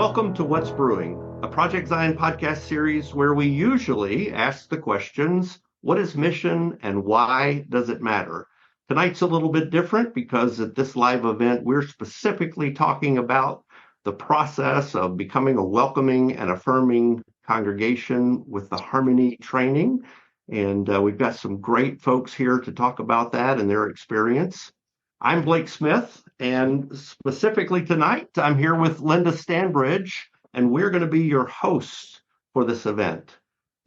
Welcome to What's Brewing, a Project Zion podcast series where we usually ask the questions, what is mission and why does it matter? Tonight's a little bit different because at this live event, we're specifically talking about the process of becoming a welcoming and affirming congregation with the Harmony training. And we've got some great folks here to talk about that and their experience. I'm Blake Smith, and specifically tonight, I'm here with Linda Stanbridge, and we're going to be your hosts for this event.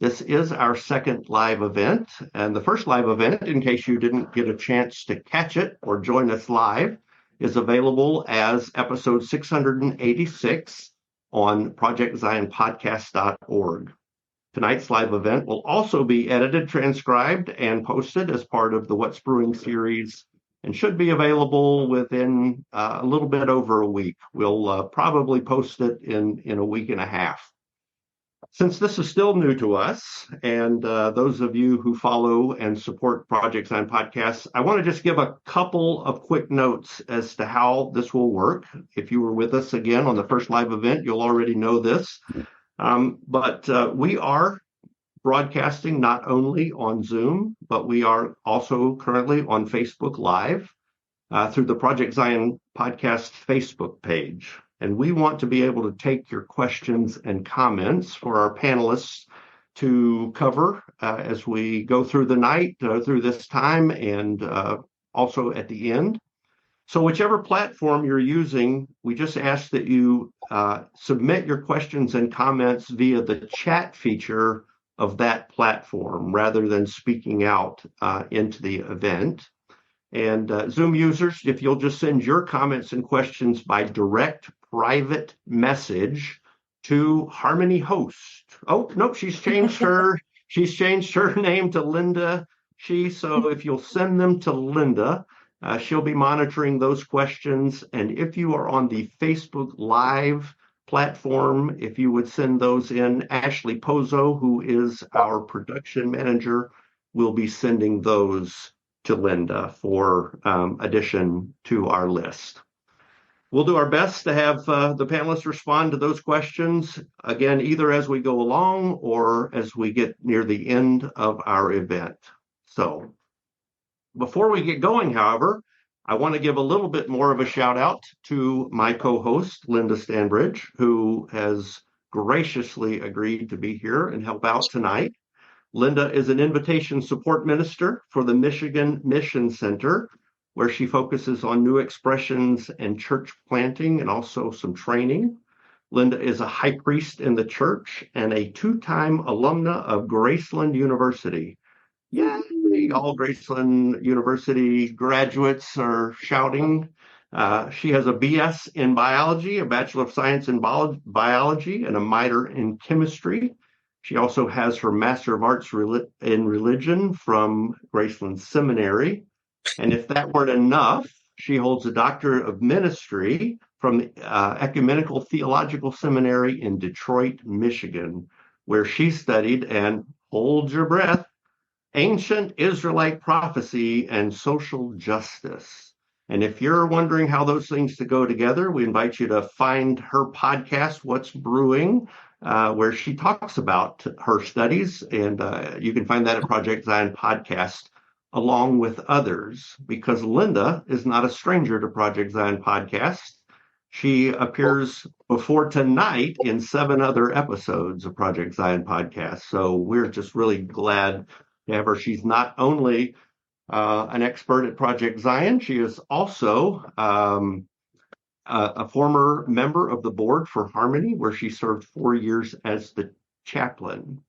This is our second live event, and the first live event, in case you didn't get a chance to catch it or join us live, is available as episode 686 on projectzionpodcast.org. Tonight's live event will also be edited, transcribed, and posted as part of the What's Brewing series and should be available within a little bit over a week. We'll probably post it in a week and a half. Since this is still new to us, and those of you who follow and support Project Zion podcasts, I want to just give a couple of quick notes as to how this will work. If you were with us again on the first live event, you'll already know this. But we are broadcasting not only on Zoom, but we are also currently on Facebook Live through the Project Zion podcast Facebook page. And we want to be able to take your questions and comments for our panelists to cover as we go through the night, through this time, and also at the end. So whichever platform you're using, we just ask that you submit your questions and comments via the chat feature of that platform rather than speaking out into the event. And Zoom users, if you'll just send your comments and questions by direct private message to Harmony Host. Oh, no, she's changed her name to Linda. So if you'll send them to Linda, she'll be monitoring those questions. And if you are on the Facebook Live platform, if you would send those in, Ashley Pozo, who is our production manager, will be sending those to Linda for addition to our list. We'll do our best to have the panelists respond to those questions, again, either as we go along or as we get near the end of our event. So before we get going, however, I want to give a little bit more of a shout out to my co-host, Linda Stanbridge, who has graciously agreed to be here and help out tonight. Linda is an invitation support minister for the Michigan Mission Center, where she focuses on new expressions and church planting and also some training. Linda is a high priest in the church and a two-time alumna of Graceland University. Yay, all Graceland University graduates are shouting. She has a BS in biology, a Bachelor of Science in biology, and a minor in chemistry. She also has her Master of Arts in religion from Graceland Seminary. And if that weren't enough, she holds a Doctorate of Ministry from the Ecumenical Theological Seminary in Detroit, Michigan, where she studied, and hold your breath, ancient Israelite prophecy and social justice. And if you're wondering how those things to go together, we invite you to find her podcast, What's Brewing, where she talks about her studies. And you can find that at Project Zion Podcast, along with others, because Linda is not a stranger to Project Zion Podcast. She appears before tonight in 7 other episodes of Project Zion Podcast. So we're just really glad to have her. She's not only an expert at Project Zion, she is also a former member of the board for Harmony, where she served 4 years as the chaplain.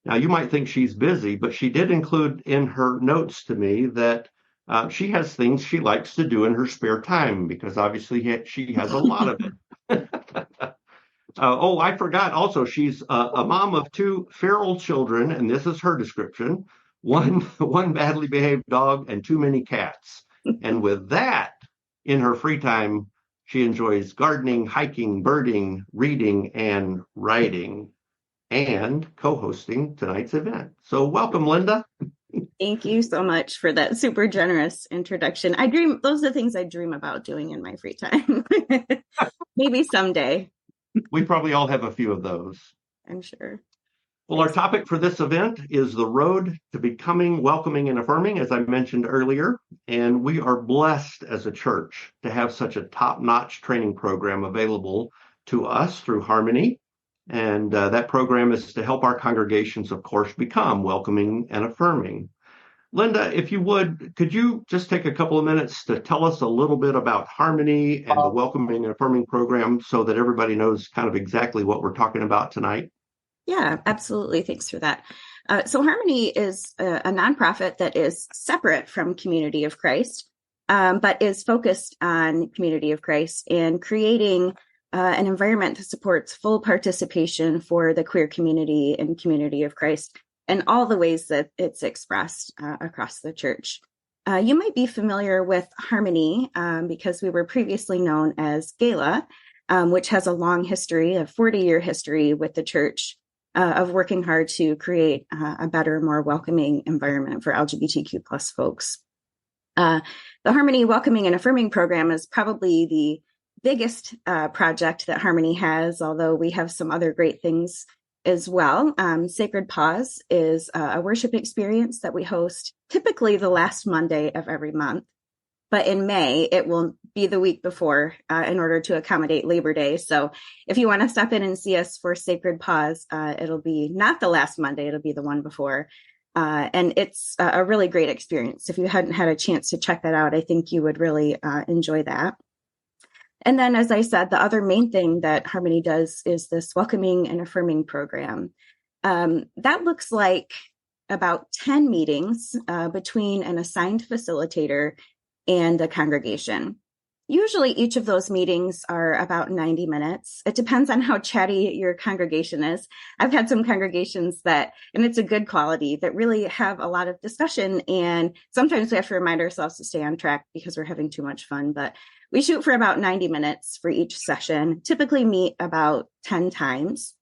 Now, you might think she's busy, but she did include in her notes to me that she has things she likes to do in her spare time, because obviously she has a lot of it. I forgot also, she's a mom of 2 feral children, and this is her description: one badly behaved dog and too many cats. And with that, in her free time, she enjoys gardening, hiking, birding, reading, and writing, and co-hosting tonight's event. So welcome, Linda. Thank you so much for that super generous introduction. Those are the things I dream about doing in my free time. Maybe someday. We probably all have a few of those. I'm sure. Well, our Thanks. topic for this event is the road to becoming welcoming and affirming, as I mentioned earlier. And we are blessed as a church to have such a top-notch training program available to us through Harmony. And that program is to help our congregations, of course, become welcoming and affirming. Linda, if you would, could you just take a couple of minutes to tell us a little bit about Harmony and the Welcoming and Affirming program so that everybody knows kind of exactly what we're talking about tonight? Yeah, absolutely. Thanks for that. So Harmony is a nonprofit that is separate from Community of Christ, but is focused on Community of Christ and creating an environment that supports full participation for the queer community and Community of Christ and all the ways that it's expressed across the church. You might be familiar with Harmony because we were previously known as Gala, which has a long history, a 40-year history with the church of working hard to create a better, more welcoming environment for LGBTQ plus folks. The Harmony Welcoming and Affirming program is probably the biggest project that Harmony has, although we have some other great things as well. Sacred Pause is a worship experience that we host typically the last Monday of every month. But in May, it will be the week before in order to accommodate Labor Day. So if you want to stop in and see us for Sacred Pause, it'll be not the last Monday, it'll be the one before. And it's a really great experience. If you hadn't had a chance to check that out, I think you would really enjoy that. And then, as I said, the other main thing that Harmony does is this Welcoming and Affirming program. That looks like about 10 meetings between an assigned facilitator and the congregation. Usually each of those meetings are about 90 minutes. It depends on how chatty your congregation is. I've had some congregations that, and it's a good quality, that really have a lot of discussion. And sometimes we have to remind ourselves to stay on track because we're having too much fun. But we shoot for about 90 minutes for each session, typically meet about 10 times.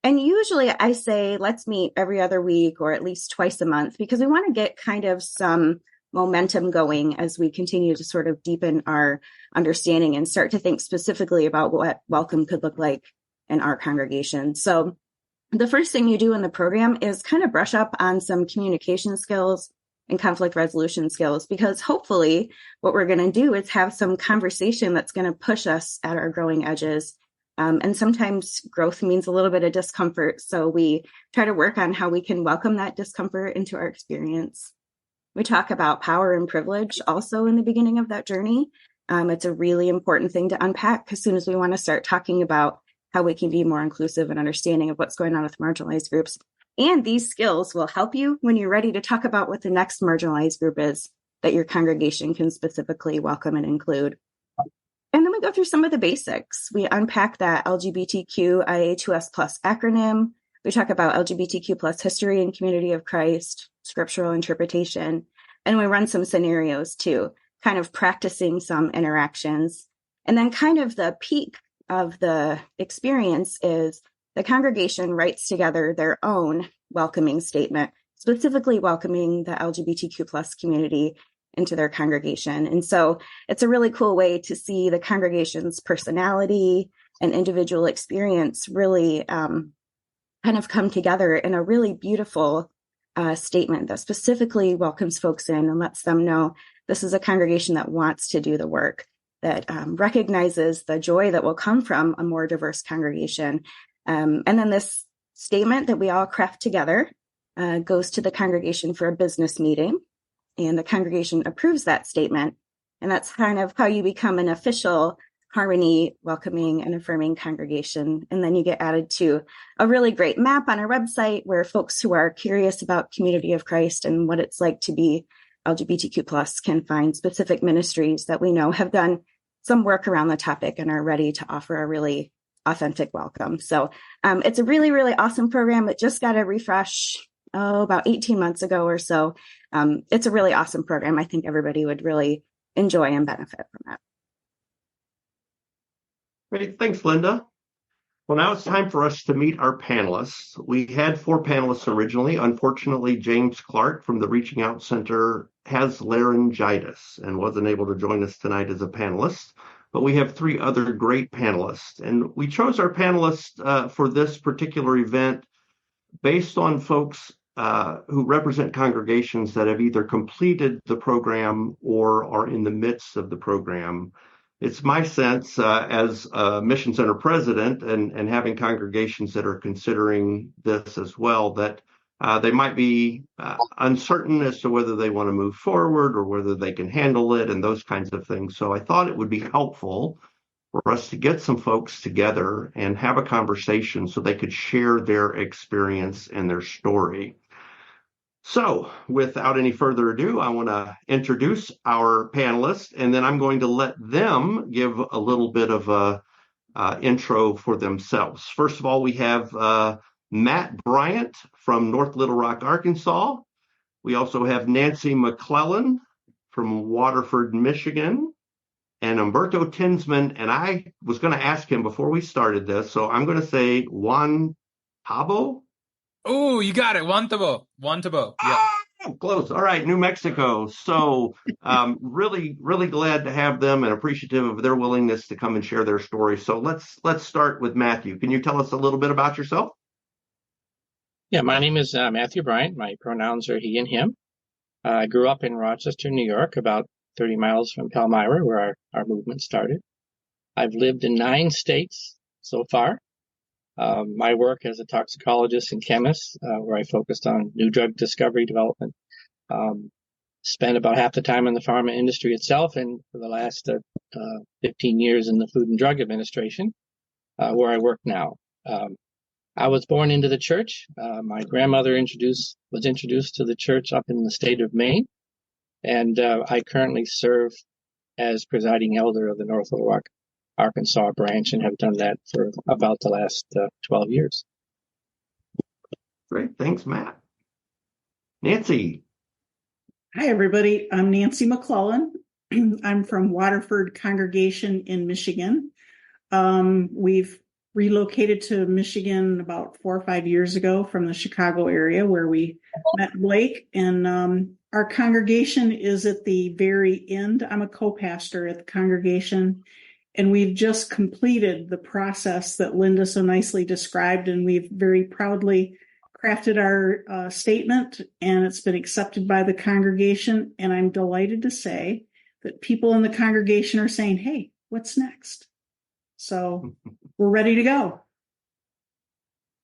And usually I say, let's meet every other week or at least twice a month because we want to get kind of some momentum going as we continue to sort of deepen our understanding and start to think specifically about what welcome could look like in our congregation. So the first thing you do in the program is kind of brush up on some communication skills and conflict resolution skills, because hopefully what we're going to do is have some conversation that's going to push us at our growing edges. And sometimes growth means a little bit of discomfort. So we try to work on how we can welcome that discomfort into our experience. We talk about power and privilege also in the beginning of that journey. It's a really important thing to unpack as soon as we want to start talking about how we can be more inclusive and understanding of what's going on with marginalized groups. And these skills will help you when you're ready to talk about what the next marginalized group is that your congregation can specifically welcome and include. And then we go through some of the basics. We unpack that LGBTQIA2S+ acronym. We talk about LGBTQ+ history and Community of Christ, scriptural interpretation, and we run some scenarios too, kind of practicing some interactions. And then kind of the peak of the experience is the congregation writes together their own welcoming statement, specifically welcoming the LGBTQ+ community into their congregation. And so it's a really cool way to see the congregation's personality and individual experience really kind of come together in a really beautiful statement that specifically welcomes folks in and lets them know this is a congregation that wants to do the work, that recognizes the joy that will come from a more diverse congregation. And then this statement that we all craft together goes to the congregation for a business meeting, and the congregation approves that statement. And that's kind of how you become an official Harmony Welcoming and Affirming congregation. And then you get added to a really great map on our website where folks who are curious about Community of Christ and what it's like to be LGBTQ+ can find specific ministries that we know have done some work around the topic and are ready to offer a really authentic welcome. So it's a really, really awesome program. It just got a refresh, about 18 months ago or so. It's a really awesome program. I think everybody would really enjoy and benefit from it. Great. Thanks, Linda. Well, now it's time for us to meet our panelists. We had 4 panelists originally. Unfortunately, James Clark from the Reaching Out Center has laryngitis and wasn't able to join us tonight as a panelist. but we have three other great panelists. And we chose our panelists for this particular event based on folks who represent congregations that have either completed the program or are in the midst of the program. It's my sense as a Mission Center president and having congregations that are considering this as well, that they might be uncertain as to whether they want to move forward or whether they can handle it and those kinds of things. So I thought it would be helpful for us to get some folks together and have a conversation so they could share their experience and their story. So without any further ado, I want to introduce our panelists, and then I'm going to let them give a little bit of a intro for themselves. First of all, we have Matt Bryant from North Little Rock, Arkansas. We also have Nancy McClellan from Waterford, Michigan, and Humberto Tinsman. And I was going to ask him before we started this, so I'm going to say Juan Tabo. Oh, you got it. Juan Tabo. Yeah. Oh, close. All right, New Mexico. So really, really glad to have them and appreciative of their willingness to come and share their story. So let's start with Matthew. Can you tell us a little bit about yourself? Yeah, my name is Matthew Bryant. My pronouns are he and him. I grew up in Rochester, New York, about 30 miles from Palmyra, where our movement started. I've lived in 9 states so far. My work as a toxicologist and chemist, where I focused on new drug discovery development, spent about half the time in the pharma industry itself, and for the last 15 years in the Food and Drug Administration, where I work now. I was born into the church. My grandmother was introduced to the church up in the state of Maine, and I currently serve as presiding elder of the North Little Rock, Arkansas branch, and have done that for about the last 12 years. Great. Thanks, Matt. Nancy. Hi, everybody. I'm Nancy McClellan. I'm from Waterford Congregation in Michigan. We've relocated to Michigan about 4 or 5 years ago from the Chicago area where we met Blake. And our congregation is at the very end. I'm a co-pastor at the congregation. And we've just completed the process that Linda so nicely described, and we've very proudly crafted our statement, and it's been accepted by the congregation. And I'm delighted to say that people in the congregation are saying, hey, what's next? So we're ready to go.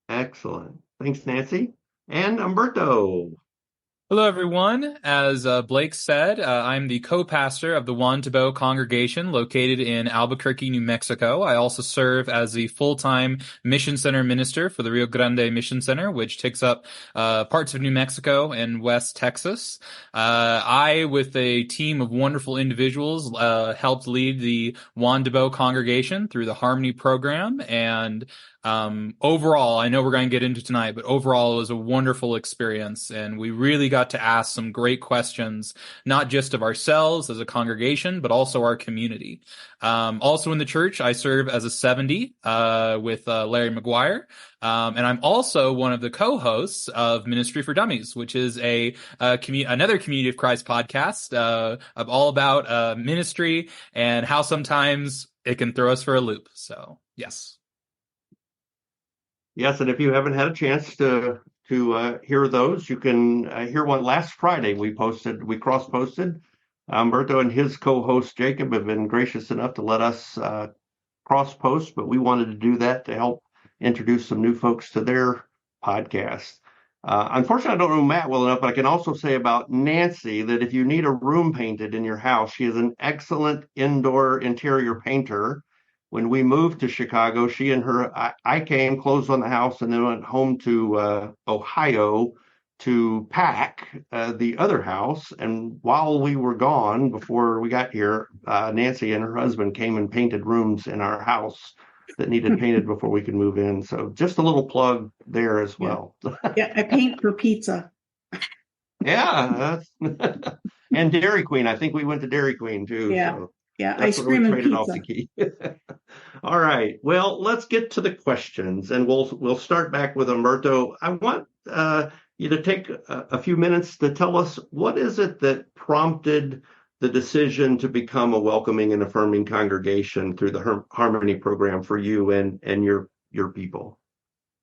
Excellent. Thanks, Nancy. And Humberto. Hello, everyone. As Blake said, I'm the co-pastor of the Juan Tabo congregation located in Albuquerque, New Mexico. I also serve as the full-time Mission Center minister for the Rio Grande Mission Center, which takes up parts of New Mexico and West Texas. I, with a team of wonderful individuals, helped lead the Juan Tabo congregation through the Harmony program, and overall, I know we're going to get into tonight, but overall it was a wonderful experience, and we really got to ask some great questions, not just of ourselves as a congregation, but also our community. Also in the church, I serve as a 70 with Larry McGuire, and I'm also one of the co-hosts of Ministry for Dummies, which is another Community of Christ podcast of all about ministry and how sometimes it can throw us for a loop. So, yes. Yes, and if you haven't had a chance to hear those, you can hear one last Friday. We cross-posted. Humberto and his co-host Jacob have been gracious enough to let us cross-post, but we wanted to do that to help introduce some new folks to their podcast. Unfortunately, I don't know Matt well enough, but I can also say about Nancy that if you need a room painted in your house, she is an excellent indoor interior painter. When we moved to Chicago, she and I came, closed on the house, and then went home to Ohio to pack the other house. And while we were gone, before we got here, Nancy and her husband came and painted rooms in our house that needed painted before we could move in. So just a little plug there as well. Yeah, I paint for pizza. Yeah. And Dairy Queen. I think we went to Dairy Queen too. Yeah. So. Yeah, That's ice cream and pizza. Off the key. All right. Well, let's get to the questions, and we'll start back with Humberto. I want you to take a few minutes to tell us what is it that prompted the decision to become a welcoming and affirming congregation through the Harmony program for you and your people?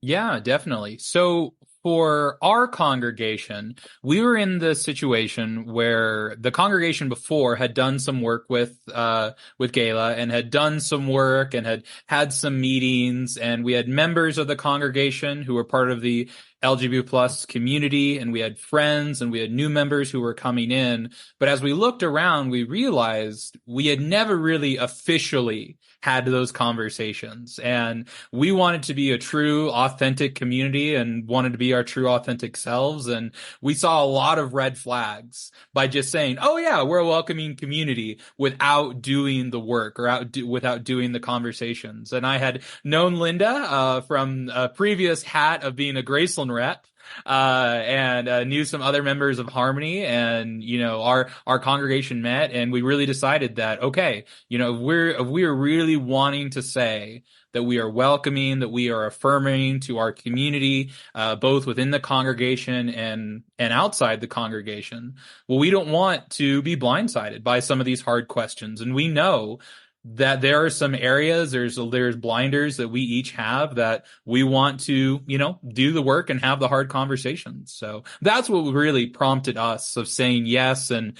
Yeah, definitely. So for our congregation, we were in the situation where the congregation before had done some work with Gala and had done some work and had some meetings, and we had members of the congregation who were part of the LGBT plus community, and we had friends and we had new members who were coming in. But as we looked around, we realized we had never really officially had those conversations, and we wanted to be a true, authentic community and wanted to be our true, authentic selves. And we saw a lot of red flags by just saying, oh yeah, we're a welcoming community, without doing the work or without doing the conversations. And I had known Linda from a previous hat of being a Graceland rep, and knew some other members of Harmony, and our congregation met, and we really decided that, okay, if we're really wanting to say that we are welcoming, that we are affirming to our community, both within the congregation and outside the congregation, well, we don't want to be blindsided by some of these hard questions. And we know that there are some areas, there's blinders that we each have, that we want to, do the work and have the hard conversations. So that's what really prompted us of saying yes and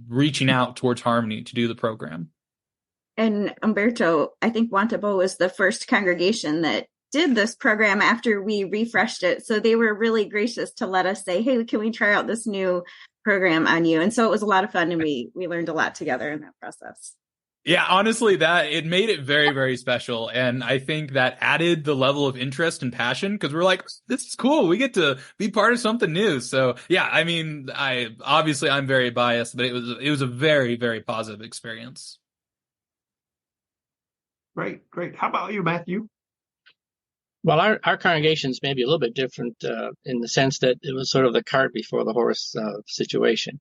reaching out towards Harmony to do the program. And Humberto, I think Wantabo was the first congregation that did this program after we refreshed it. So they were really gracious to let us say, hey, can we try out this new program on you? And so it was a lot of fun, and we learned a lot together in that process. Yeah, honestly, it made it very, very special. And I think that added the level of interest and passion, because we're like, this is cool. We get to be part of something new. So yeah, I mean, I'm very biased, but it was a very, very positive experience. Great. How about you, Matthew? Well, our congregation's maybe a little bit different in the sense that it was sort of the cart before the horse situation.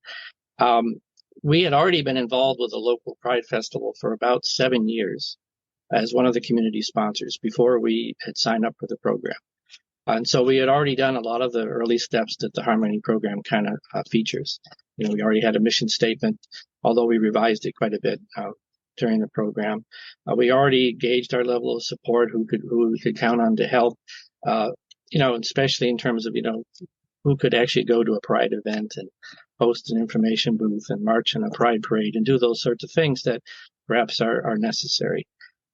We had already been involved with the local Pride Festival for about 7 years as one of the community sponsors before we had signed up for the program. And so we had already done a lot of the early steps that the Harmony program kind of features. We already had a mission statement, although we revised it quite a bit during the program. We already gauged our level of support, who we could count on to help, especially in terms of, who could actually go to a Pride event and host an information booth and march in a Pride parade and do those sorts of things that perhaps are necessary.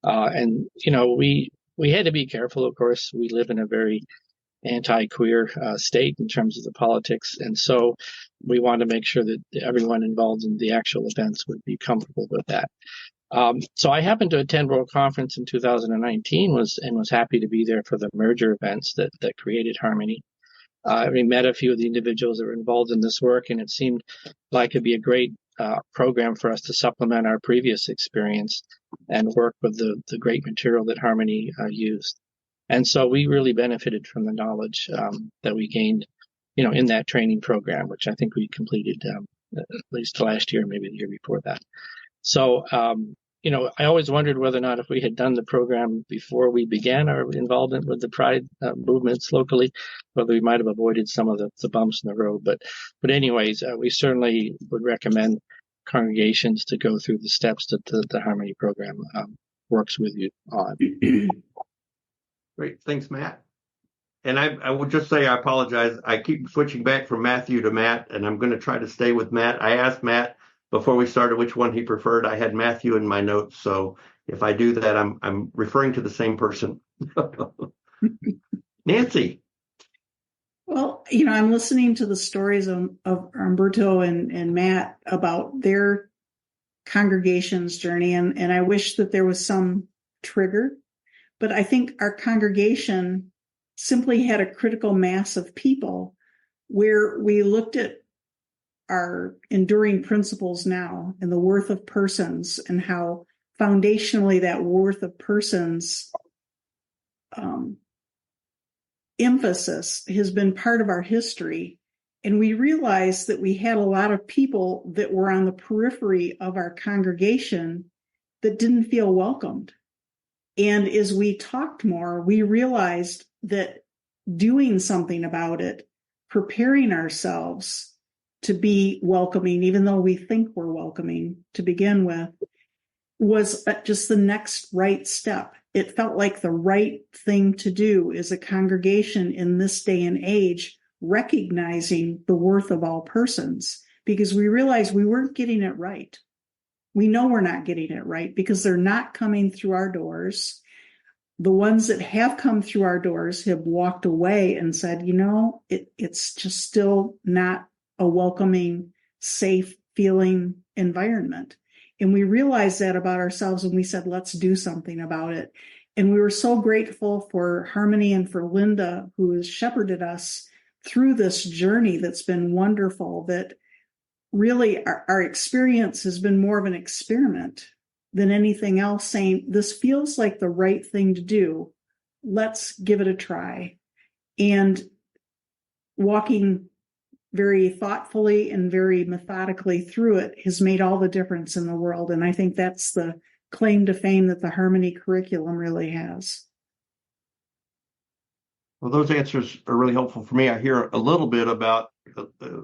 And we had to be careful. Of course, we live in a very anti-queer state in terms of the politics. And so we wanted to make sure that everyone involved in the actual events would be comfortable with that. So I happened to attend World Conference in 2019 was happy to be there for the merger events that created Harmony. We met a few of the individuals that were involved in this work, and it seemed like it'd be a great program for us to supplement our previous experience and work with the great material that Harmony used. And so we really benefited from the knowledge that we gained, in that training program, which I think we completed at least last year, maybe the year before that. So, I always wondered whether or not if we had done the program before we began our involvement with the Pride movements locally, whether we might have avoided some of the bumps in the road. But anyways, we certainly would recommend congregations to go through the steps that the Harmony program works with you on. Great. Thanks, Matt. And I would just say I apologize. I keep switching back from Matthew to Matt, and I'm going to try to stay with Matt. I asked Matt before we started which one he preferred. I had Matthew in my notes, so if I do that, I'm referring to the same person. Nancy. Well, I'm listening to the stories of Humberto and Matt about their congregation's journey, and I wish that there was some trigger, but I think our congregation simply had a critical mass of people where we looked at our enduring principles now and the worth of persons, and how foundationally that worth of persons emphasis has been part of our history. And we realized that we had a lot of people that were on the periphery of our congregation that didn't feel welcomed. And as we talked more, we realized that doing something about it, preparing ourselves, to be welcoming, even though we think we're welcoming to begin with, was just the next right step. It felt like the right thing to do as a congregation in this day and age, recognizing the worth of all persons, because we realized we weren't getting it right. We know we're not getting it right because they're not coming through our doors. The ones that have come through our doors have walked away and said, it's just still not a welcoming, safe feeling environment. And we realized that about ourselves, and we said, let's do something about it. And we were so grateful for Harmony and for Linda, who has shepherded us through this journey that's been wonderful, that really our experience has been more of an experiment than anything else, saying, this feels like the right thing to do. Let's give it a try. And walking very thoughtfully and very methodically through it has made all the difference in the world. And I think that's the claim to fame that the Harmony curriculum really has. Well, those answers are really helpful for me. I hear a little bit about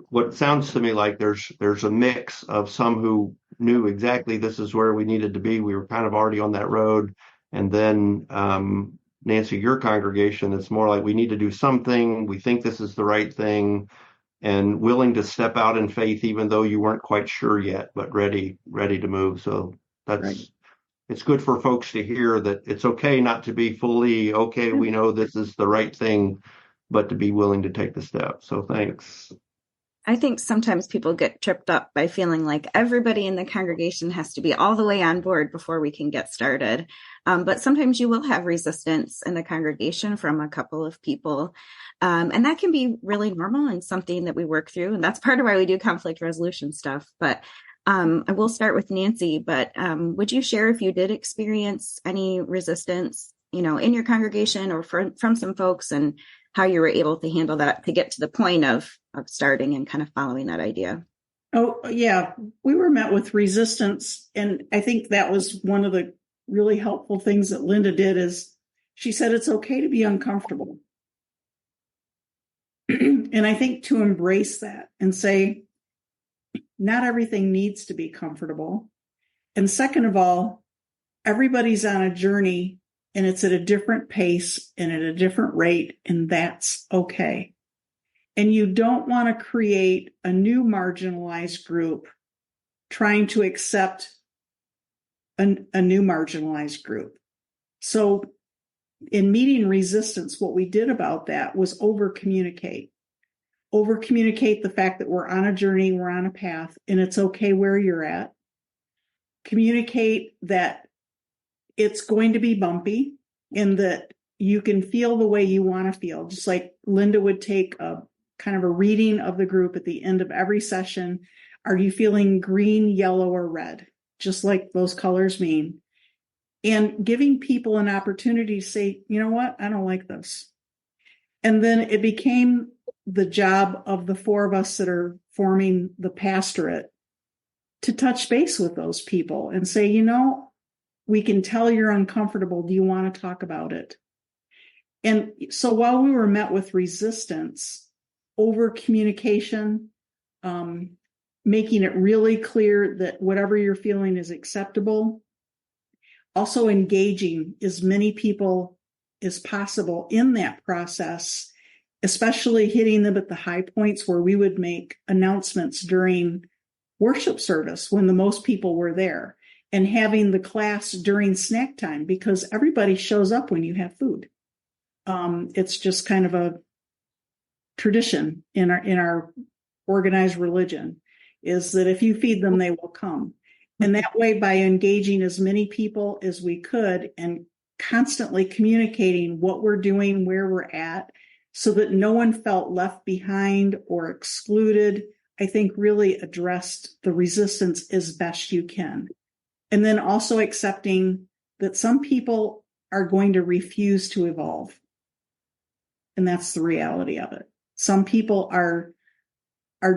what sounds to me like there's a mix of some who knew exactly this is where we needed to be. We were kind of already on that road. And then, Nancy, your congregation, it's more like we need to do something. We think this is the right thing, and willing to step out in faith, even though you weren't quite sure yet, but ready to move. So that's right. It's good for folks to hear that it's okay not to be fully okay. We know this is the right thing, but to be willing to take the step. So thanks. I think sometimes people get tripped up by feeling like everybody in the congregation has to be all the way on board before we can get started. But sometimes you will have resistance in the congregation from a couple of people. And that can be really normal and something that we work through. And that's part of why we do conflict resolution stuff. But I will start with Nancy, but would you share if you did experience any resistance, in your congregation or from some folks, and how you were able to handle that to get to the point of starting and kind of following that idea? Oh, yeah. We were met with resistance. And I think that was one of the really helpful things that Linda did, is she said, it's okay to be uncomfortable. And I think to embrace that and say, not everything needs to be comfortable. And second of all, everybody's on a journey, and it's at a different pace and at a different rate, and that's okay. And you don't want to create a new marginalized group trying to accept a new marginalized group. So in meeting resistance, what we did about that was over-communicate the fact that we're on a journey, we're on a path, and it's okay where you're at. Communicate that it's going to be bumpy and that you can feel the way you want to feel. Just like Linda would take a kind of a reading of the group at the end of every session. Are you feeling green, yellow, or red? Just like those colors mean. And giving people an opportunity to say, you know what, I don't like this. And then it became the job of the four of us that are forming the pastorate to touch base with those people and say, we can tell you're uncomfortable. Do you want to talk about it? And so while we were met with resistance, over communication, making it really clear that whatever you're feeling is acceptable, also engaging as many people as possible in that process, especially hitting them at the high points where we would make announcements during worship service when the most people were there, and having the class during snack time, because everybody shows up when you have food. It's just kind of a tradition in our organized religion, is that if you feed them, they will come. And that way, by engaging as many people as we could and constantly communicating what we're doing, where we're at, so that no one felt left behind or excluded, I think really addressed the resistance as best you can. And then also accepting that some people are going to refuse to evolve. And that's the reality of it. Some people are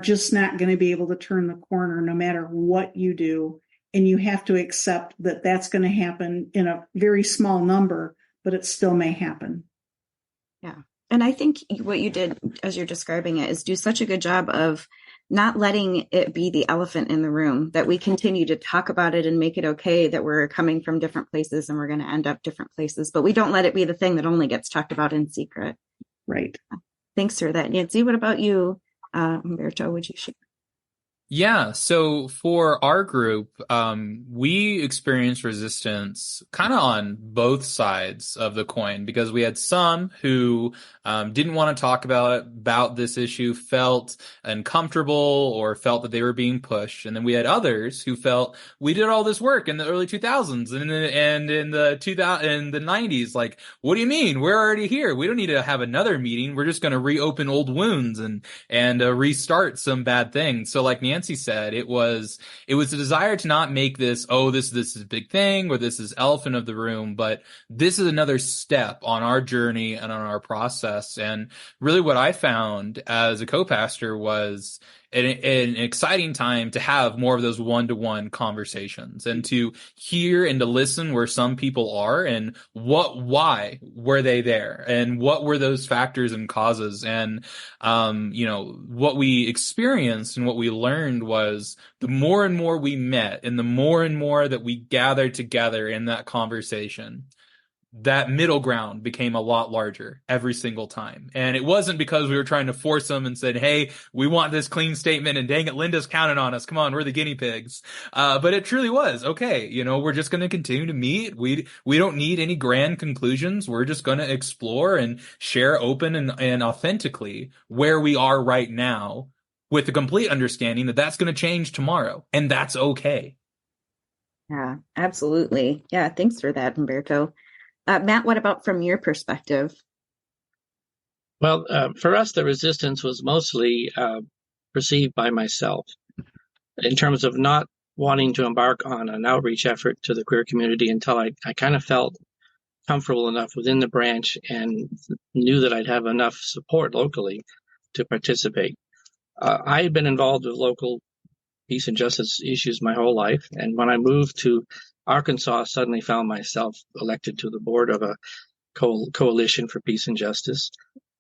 just not going to be able to turn the corner no matter what you do. And you have to accept that that's going to happen in a very small number, but it still may happen. Yeah. And I think what you did as you're describing it is do such a good job of not letting it be the elephant in the room, that we continue to talk about it and make it okay that we're coming from different places and we're going to end up different places, but we don't let it be the thing that only gets talked about in secret. Right. Thanks for that, Nancy. What about you, Humberto? Would you share? Yeah, so for our group, we experienced resistance kind of on both sides of the coin, because we had some who didn't want to talk about this issue, felt uncomfortable, or felt that they were being pushed, and then we had others who felt we did all this work in the early 2000s and in the 90s. Like, what do you mean? We're already here. We don't need to have another meeting. We're just going to reopen old wounds and restart some bad things. So, like Nancy said, it was a desire to not make this, this is a big thing, or this is elephant of the room, but this is another step on our journey and on our process. And really what I found as a co-pastor was an exciting time to have more of those one-to-one conversations, and to hear and to listen where some people are, and why were they there, and what were those factors and causes. And, what we experienced and what we learned was the more and more we met, and the more and more that we gathered together in that conversation, that middle ground became a lot larger every single time. And it wasn't because we were trying to force them and said, hey, we want this clean statement, and dang it, Linda's counting on us. Come on, we're the guinea pigs. But it truly was, okay, we're just going to continue to meet. We don't need any grand conclusions. We're just going to explore and share open and authentically where we are right now, with the complete understanding that that's going to change tomorrow, and that's okay. Yeah, absolutely. Yeah, thanks for that, Humberto. Matt, what about from your perspective? Well, for us, the resistance was mostly perceived by myself, in terms of not wanting to embark on an outreach effort to the queer community until I kind of felt comfortable enough within the branch and knew that I'd have enough support locally to participate. I had been involved with local peace and justice issues my whole life, and when I moved to Arkansas, I suddenly found myself elected to the board of a coalition for peace and justice.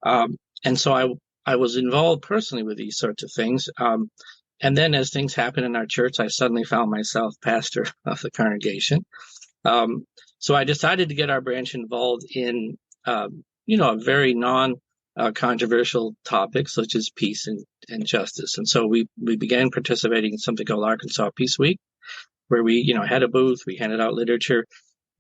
And so I was involved personally with these sorts of things. And then as things happened in our church, I suddenly found myself pastor of the congregation. So I decided to get our branch involved in, a very non-controversial topics such as peace and justice. And so we began participating in something called Arkansas Peace Week, where we, had a booth, we handed out literature,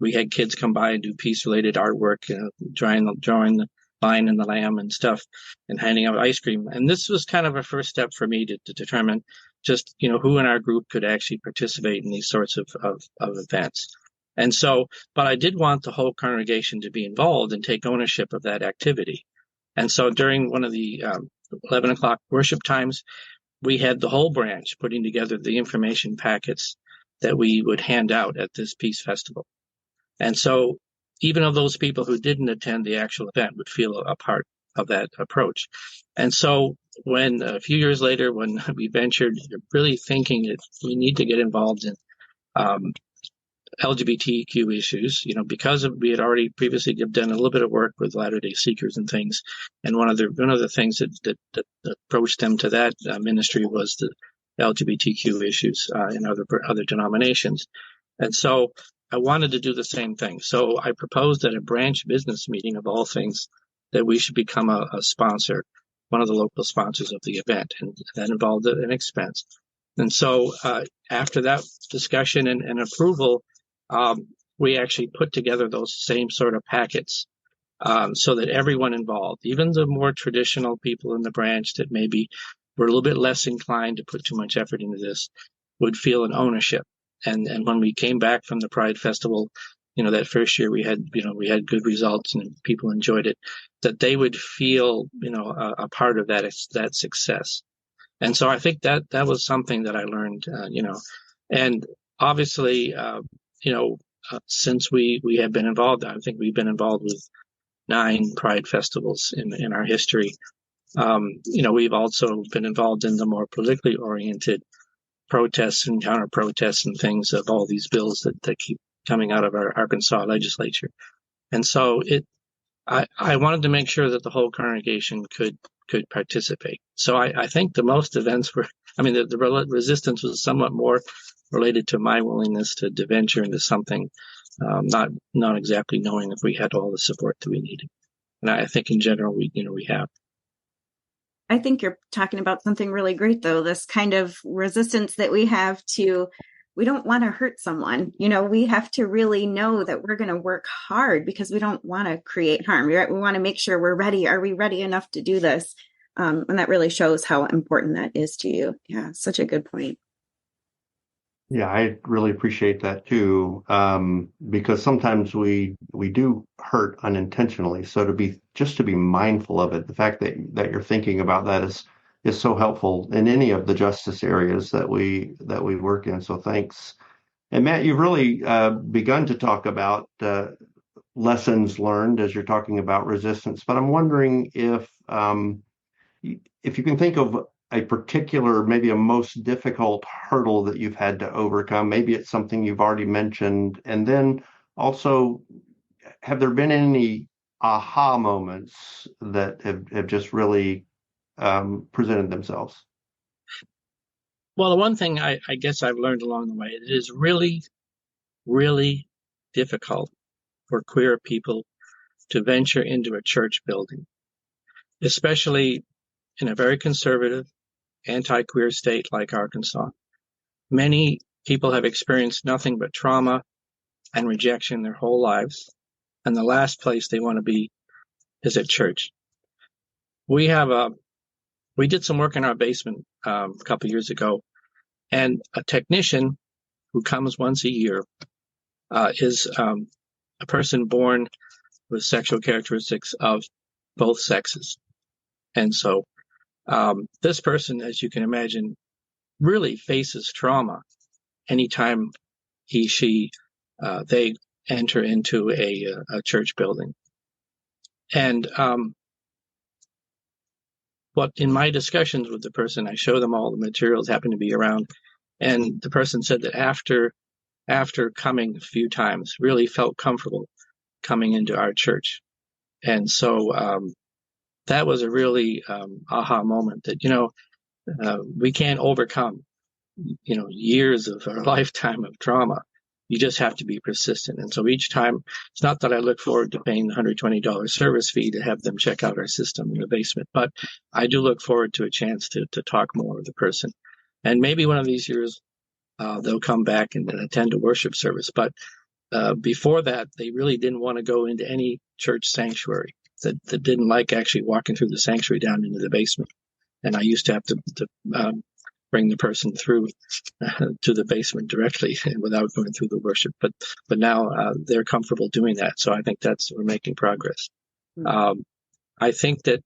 we had kids come by and do peace-related artwork, drawing the lion and the lamb and stuff, and handing out ice cream. And this was kind of a first step for me to determine just, who in our group could actually participate in these sorts of events. And so, but I did want the whole congregation to be involved and take ownership of that activity. And so during one of the 11 o'clock worship times, we had the whole branch putting together the information packets that we would hand out at this Peace Festival. And so even of those people who didn't attend the actual event would feel a part of that approach. And so when a few years later, when we ventured really thinking that we need to get involved in LGBTQ issues, because we had already previously done a little bit of work with Latter-day Seekers and things. And one of the things that approached them to that ministry was the LGBTQ issues in other denominations. And so I wanted to do the same thing. So I proposed at a branch business meeting, of all things, that we should become a sponsor, one of the local sponsors of the event, and that involved an expense. And so after that discussion and approval, we actually put together those same sort of packets so that everyone involved, even the more traditional people in the branch that maybe were a little bit less inclined to put too much effort into this, would feel an ownership. And when we came back from the Pride Festival, that first year we had good results and people enjoyed it, that they would feel, a part of that success. And so I think that was something that I learned, and obviously, since we have been involved, I think we've been involved with 9 Pride Festivals in our history. We've also been involved in the more politically oriented protests and counter protests and things of all these bills that keep coming out of our Arkansas legislature. And so I wanted to make sure that the whole congregation could participate. So I think the most events I mean, the resistance was somewhat more related to my willingness to venture into something, not exactly knowing if we had all the support that we needed. And I think in general, we have. I think you're talking about something really great, though, this kind of resistance that we have to, we don't want to hurt someone. We have to really know that we're going to work hard because we don't want to create harm. We want to make sure we're ready. Are we ready enough to do this? And that really shows how important that is to you. Yeah, such a good point. Yeah, I really appreciate that too, because sometimes we do hurt unintentionally. So to be mindful of it, the fact that you're thinking about that is so helpful in any of the justice areas that we work in. So thanks. And Matt, you've really begun to talk about lessons learned as you're talking about resistance. But I'm wondering if you can think of a particular, maybe a most difficult hurdle that you've had to overcome. Maybe it's something you've already mentioned. And then also, have there been any aha moments that have just really presented themselves? Well, the one thing I guess I've learned along the way, it is really, really difficult for queer people to venture into a church building, especially in a very conservative, anti-queer state like Arkansas. Many people have experienced nothing but trauma and rejection their whole lives, and the last place they want to be is at church. We did some work in our basement a couple of years ago, and a technician who comes once a year is a person born with sexual characteristics of both sexes. And so this person, as you can imagine, really faces trauma anytime they enter into a church building. And what in my discussions with the person, I show them all the materials happen to be around, and the person said that after coming a few times, really felt comfortable coming into our church. And so that was a really aha moment that, we can't overcome, years of our lifetime of trauma. You just have to be persistent. And so each time, it's not that I look forward to paying the $120 service fee to have them check out our system in the basement, but I do look forward to a chance to talk more with the person. And maybe one of these years, they'll come back and attend a worship service. But before that, they really didn't want to go into any church sanctuary, that didn't like actually walking through the sanctuary down into the basement. And I used to have to bring the person through to the basement directly without going through the worship. But now they're comfortable doing that. So I think we're making progress. I think that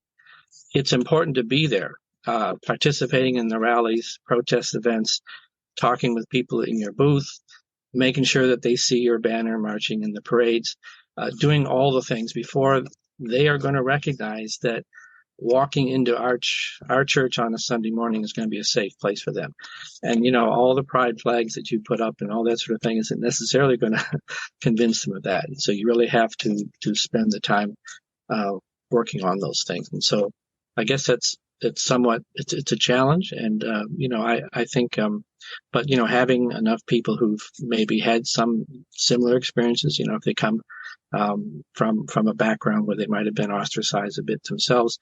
it's important to be there, participating in the rallies, protest events, talking with people in your booth, making sure that they see your banner marching in the parades, doing all the things before they are going to recognize that walking into our church on a Sunday morning is going to be a safe place for them. And, all the pride flags that you put up and all that sort of thing isn't necessarily going to convince them of that. And so you really have to spend the time working on those things. And so I guess it's a challenge. And, I think, but, having enough people who've maybe had some similar experiences, if they come from a background where they might have been ostracized a bit themselves,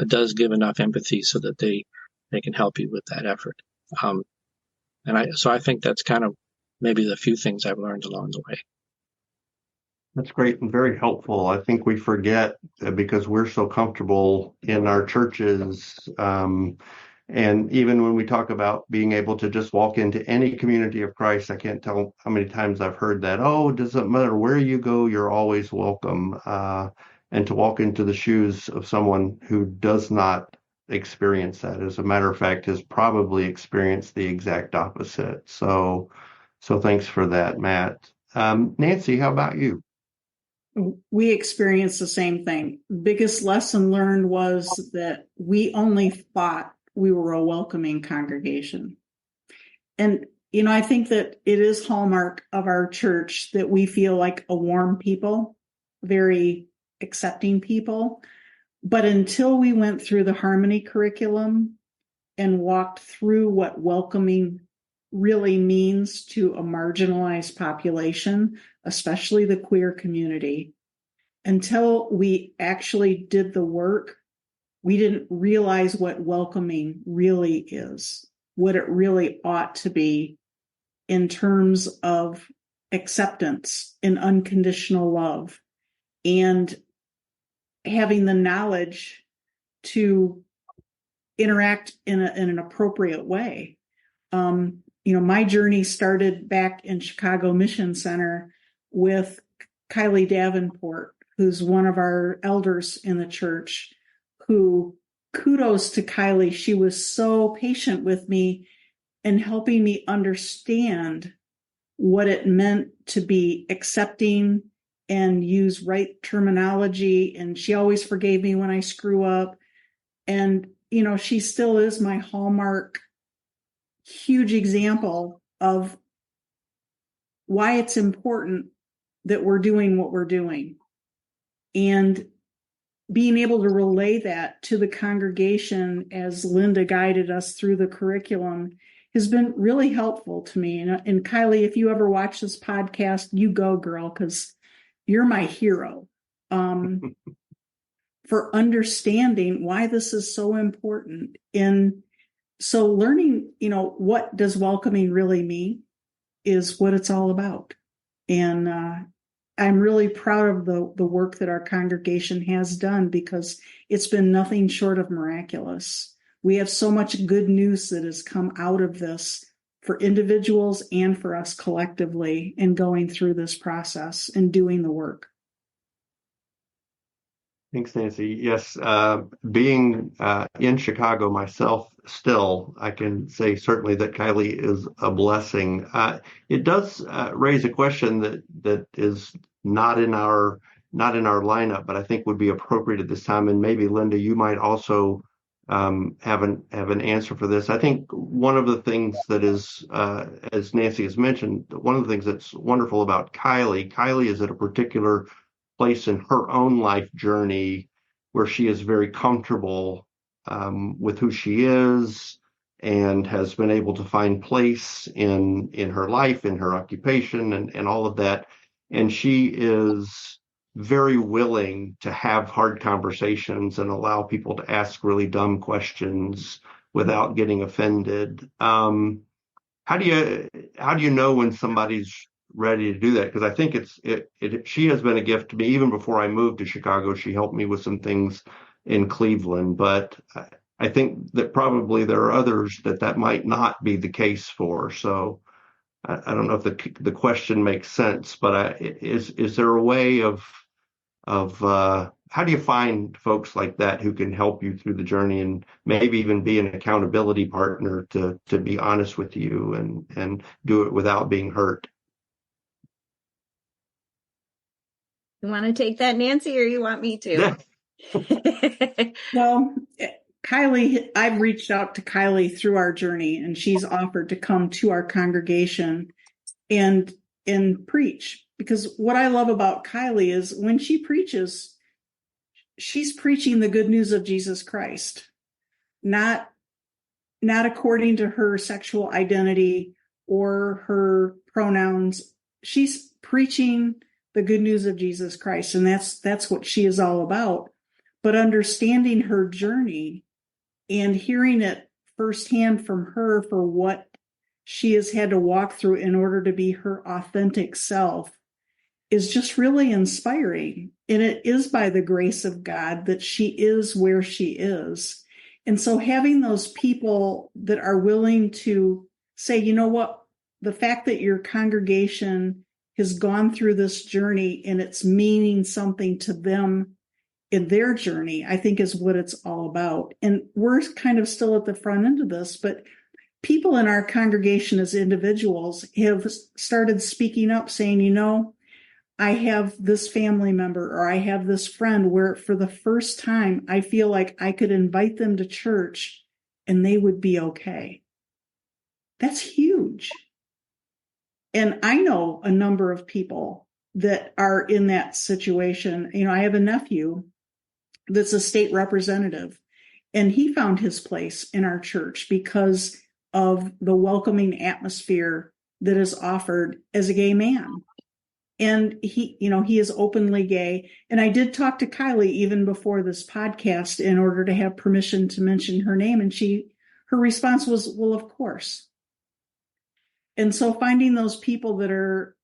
does give enough empathy so that they can help you with that effort. So I think that's kind of maybe the few things I've learned along the way. That's great and very helpful. I think we forget because we're so comfortable in our churches. And even when we talk about being able to just walk into any community of Christ, I can't tell how many times I've heard that, it doesn't matter where you go, you're always welcome. And to walk into the shoes of someone who does not experience that, as a matter of fact, has probably experienced the exact opposite. So thanks for that, Matt. Nancy, how about you? We experienced the same thing. Biggest lesson learned was that we only thought we were a welcoming congregation. And, I think that it is hallmark of our church that we feel like a warm people, very accepting people. But until we went through the Harmony curriculum, and walked through what welcoming really means to a marginalized population, especially the queer community. Until we actually did the work, we didn't realize what welcoming really is, what it really ought to be in terms of acceptance and unconditional love, and having the knowledge to interact in an appropriate way. My journey started back in Chicago Mission Center with Kylie Davenport, who's one of our elders in the church, who, kudos to Kylie, she was so patient with me and helping me understand what it meant to be accepting and use right terminology. And she always forgave me when I screw up. And, she still is my hallmark, huge example of why it's important that we're doing what we're doing. And being able to relay that to the congregation as Linda guided us through the curriculum has been really helpful to me. And Kylie, if you ever watch this podcast, you go, girl, because you're my hero for understanding why this is so important. And so learning, what does welcoming really mean is what it's all about. And I'm really proud of the work that our congregation has done, because it's been nothing short of miraculous. We have so much good news that has come out of this for individuals and for us collectively in going through this process and doing the work. Thanks, Nancy. Yes, being in Chicago myself still, I can say certainly that Kylie is a blessing. It does raise a question that is not in our lineup, but I think would be appropriate at this time. And maybe Linda, you might also have an answer for this. I think one of the things that is, as Nancy has mentioned, one of the things that's wonderful about Kylie is at a particular place in her own life journey where she is very comfortable with who she is and has been able to find place in her life, in her occupation, and all of that. And she is very willing to have hard conversations and allow people to ask really dumb questions without getting offended. How do you know when somebody's ready to do that? Because I think she has been a gift to me. Even before I moved to Chicago, she helped me with some things in Cleveland, but I think that probably there are others that might not be the case for. So I don't know if the question makes sense, but is there a way of how do you find folks like that who can help you through the journey and maybe even be an accountability partner to be honest with you and do it without being hurt? You want to take that, Nancy, or you want me to? Yeah. Well, Kylie, I've reached out to Kylie through our journey, and she's offered to come to our congregation and preach. Because what I love about Kylie is when she preaches, she's preaching the good news of Jesus Christ, not according to her sexual identity or her pronouns. She's preaching the good news of Jesus Christ. And that's what she is all about. But understanding her journey and hearing it firsthand from her for what she has had to walk through in order to be her authentic self is just really inspiring. And it is by the grace of God that she is where she is. And so having those people that are willing to say, you know what, the fact that your congregation has gone through this journey and it's meaning something to them in their journey, I think is what it's all about. And we're kind of still at the front end of this, but people in our congregation as individuals have started speaking up saying, I have this family member or I have this friend where for the first time, I feel like I could invite them to church and they would be okay. That's huge. And I know a number of people that are in that situation. I have a nephew that's a state representative, And he found his place in our church because of the welcoming atmosphere that is offered as a gay man. And he is openly gay. And I did talk to Kylie even before this podcast in order to have permission to mention her name. And her response was, well, of course. And so finding those people that are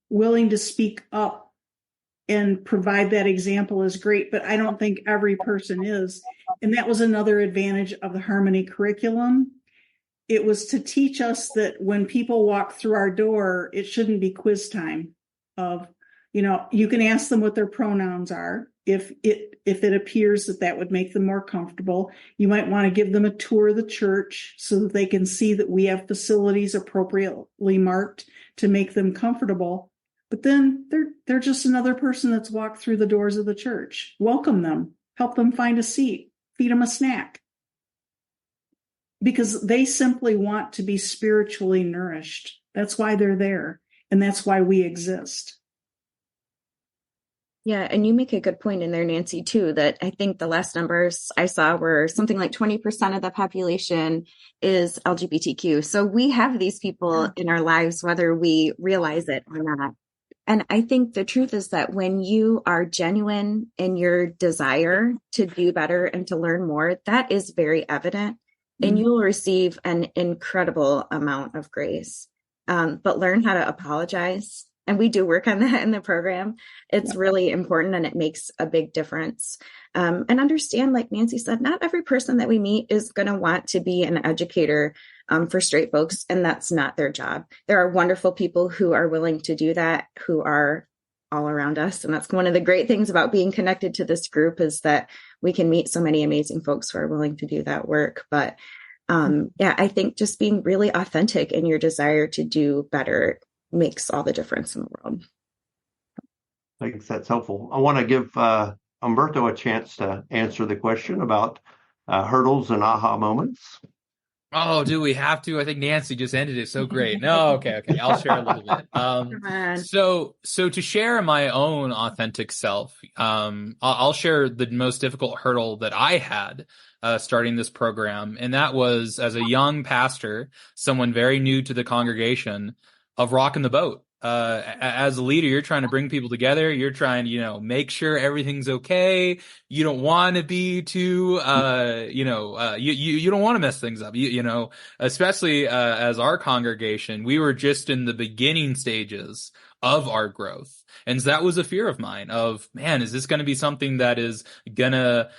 willing to speak up and provide that example is great, but I don't think every person is. And that was another advantage of the Harmony curriculum. It was to teach us that when people walk through our door, it shouldn't be quiz time of, you can ask them what their pronouns are. If it appears that would make them more comfortable, you might want to give them a tour of the church so that they can see that we have facilities appropriately marked to make them comfortable. But then they're just another person that's walked through the doors of the church. Welcome them, help them find a seat, feed them a snack. Because they simply want to be spiritually nourished. That's why they're there. And that's why we exist. Yeah, and you make a good point in there, Nancy, too, that I think the last numbers I saw were something like 20% of the population is LGBTQ. So we have these people in our lives, whether we realize it or not. And I think the truth is that when you are genuine in your desire to do better and to learn more, that is very evident. And you'll receive an incredible amount of grace. But learn how to apologize. And we do work on that in the program. It's really important and it makes a big difference. And understand, like Nancy said, not every person that we meet is going to want to be an educator for straight folks. And that's not their job. There are wonderful people who are willing to do that, who are all around us. And that's one of the great things about being connected to this group is that we can meet so many amazing folks who are willing to do that work. But I think just being really authentic in your desire to do better makes all the difference in the world. I think that's helpful. I want to give Humberto a chance to answer the question about hurdles and aha moments. Oh, do we have to? I think Nancy just ended it so great. No, okay. I'll share a little bit. So to share my own authentic self, I'll share the most difficult hurdle that I had starting this program, and that was as a young pastor, someone very new to the congregation, of rocking the boat. As a leader, you're trying to bring people together. You're trying, make sure everything's okay. You don't want to be too, you don't want to mess things up. Especially as our congregation, we were just in the beginning stages of our growth, and so that was a fear of mine. Of man, is this going to be something that is gonna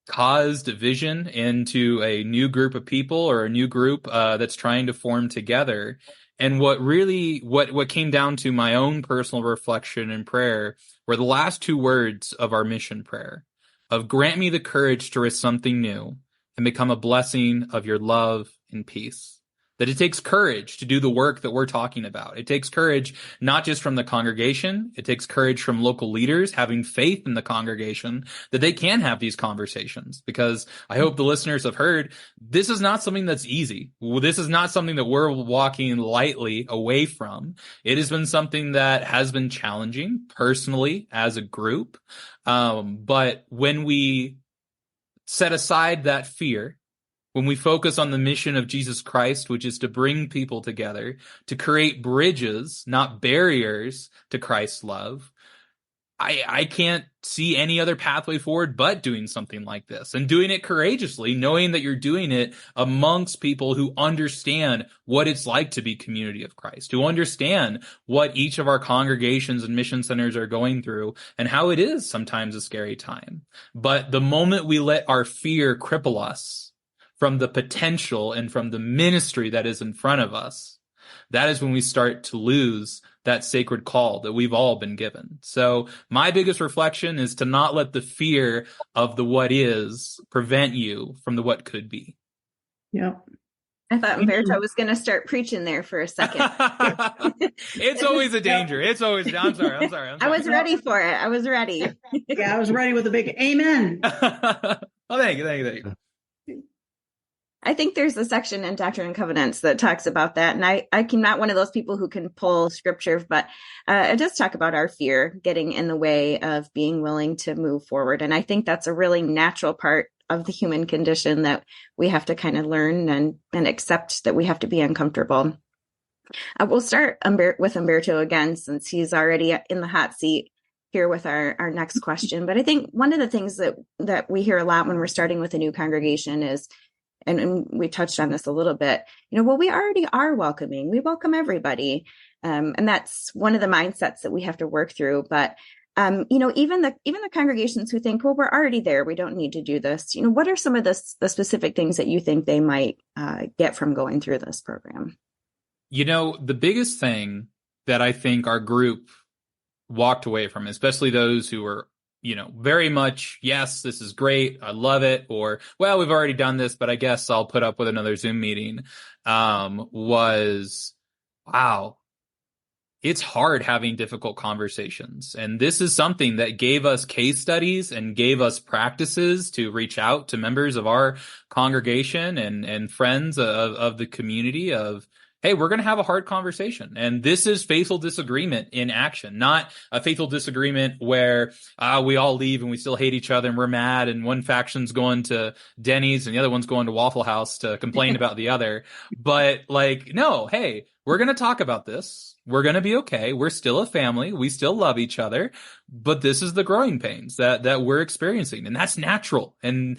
cause division into a new group of people or a new group that's trying to form together? And what came down to my own personal reflection and prayer were the last two words of our mission prayer of grant me the courage to risk something new and become a blessing of your love and peace. That it takes courage to do the work that we're talking about. It takes courage not just from the congregation. It takes courage from local leaders having faith in the congregation that they can have these conversations. Because I hope the listeners have heard, this is not something that's easy. This is not something that we're walking lightly away from. It has been something that has been challenging personally as a group. But when we set aside that fear, when we focus on the mission of Jesus Christ, which is to bring people together, to create bridges, not barriers to Christ's love, I can't see any other pathway forward but doing something like this and doing it courageously, knowing that you're doing it amongst people who understand what it's like to be community of Christ, who understand what each of our congregations and mission centers are going through and how it is sometimes a scary time. But the moment we let our fear cripple us from the potential and from the ministry that is in front of us, that is when we start to lose that sacred call that we've all been given. So my biggest reflection is to not let the fear of the what is prevent you from the what could be. Yeah. I thought Humberto was going to start preaching there for a second. It's always a danger. It's always, I'm sorry. I was ready for it. I was ready. Yeah, I was ready with a big amen. Oh, thank you. I think there's a section in Doctrine and Covenants that talks about that. And I'm not one of those people who can pull scripture, but it does talk about our fear getting in the way of being willing to move forward. And I think that's a really natural part of the human condition that we have to kind of learn and accept that we have to be uncomfortable. We'll start with Humberto again, since he's already in the hot seat here with our next question. But I think one of the things that we hear a lot when we're starting with a new congregation is, and we touched on this a little bit, well, we already are welcoming. We welcome everybody. And that's one of the mindsets that we have to work through. But, even the congregations who think, well, we're already there, we don't need to do this. What are some of the specific things that you think they might get from going through this program? The biggest thing that I think our group walked away from, especially those who were, very much, yes, this is great, I love it, or, well, we've already done this, but I guess I'll put up with another Zoom meeting, was, wow, it's hard having difficult conversations. And this is something that gave us case studies and gave us practices to reach out to members of our congregation and friends of the community of, hey, we're going to have a hard conversation. And this is faithful disagreement in action, not a faithful disagreement where we all leave and we still hate each other and we're mad and one faction's going to Denny's and the other one's going to Waffle House to complain about the other. But no, hey, we're going to talk about this. We're going to be okay. We're still a family. We still love each other, but this is the growing pains that we're experiencing, and that's natural. And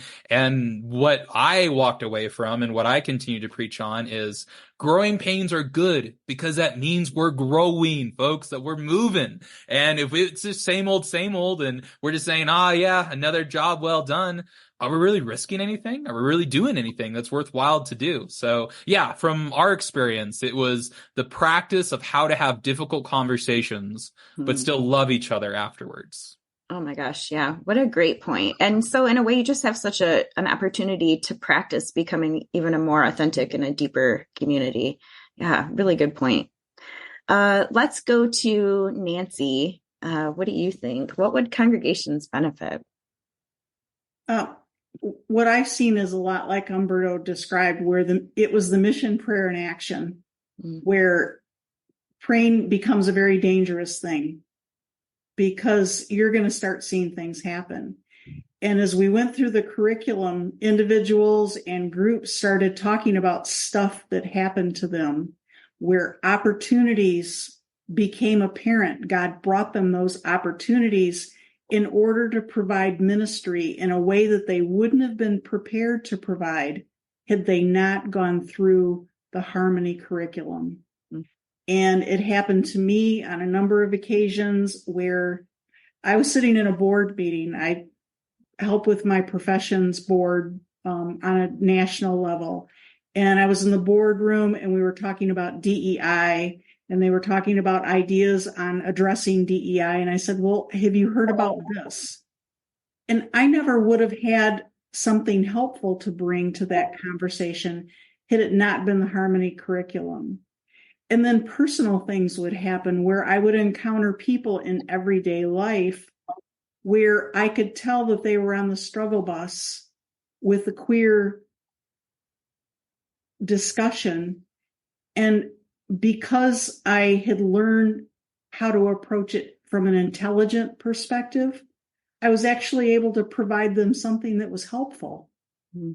what I walked away from and what I continue to preach on is growing pains are good because that means we're growing, folks, that we're moving. And if it's just same old, and we're just saying, yeah, another job well done, are we really risking anything? Are we really doing anything that's worthwhile to do? So yeah, from our experience, it was the practice of how to have difficult conversations, but still love each other afterwards. Oh my gosh. Yeah. What a great point. And so in a way, you just have such an opportunity to practice becoming even a more authentic and a deeper community. Yeah. Really good point. Let's go to Nancy. What do you think? What would congregations benefit? What I've seen is a lot like Humberto described, where it was the mission, prayer, and action, where praying becomes a very dangerous thing because you're going to start seeing things happen. And as we went through the curriculum, individuals and groups started talking about stuff that happened to them, where opportunities became apparent. God brought them those opportunities in order to provide ministry in a way that they wouldn't have been prepared to provide had they not gone through the Harmony curriculum. And it happened to me on a number of occasions where I was sitting in a board meeting. I help with my professions board on a national level. And I was in the boardroom and we were talking about DEI. And they were talking about ideas on addressing DEI. And I said, well, have you heard about this? And I never would have had something helpful to bring to that conversation had it not been the Harmony curriculum. And then personal things would happen where I would encounter people in everyday life where I could tell that they were on the struggle bus with the queer discussion. And because I had learned how to approach it from an intelligent perspective, I was actually able to provide them something that was helpful.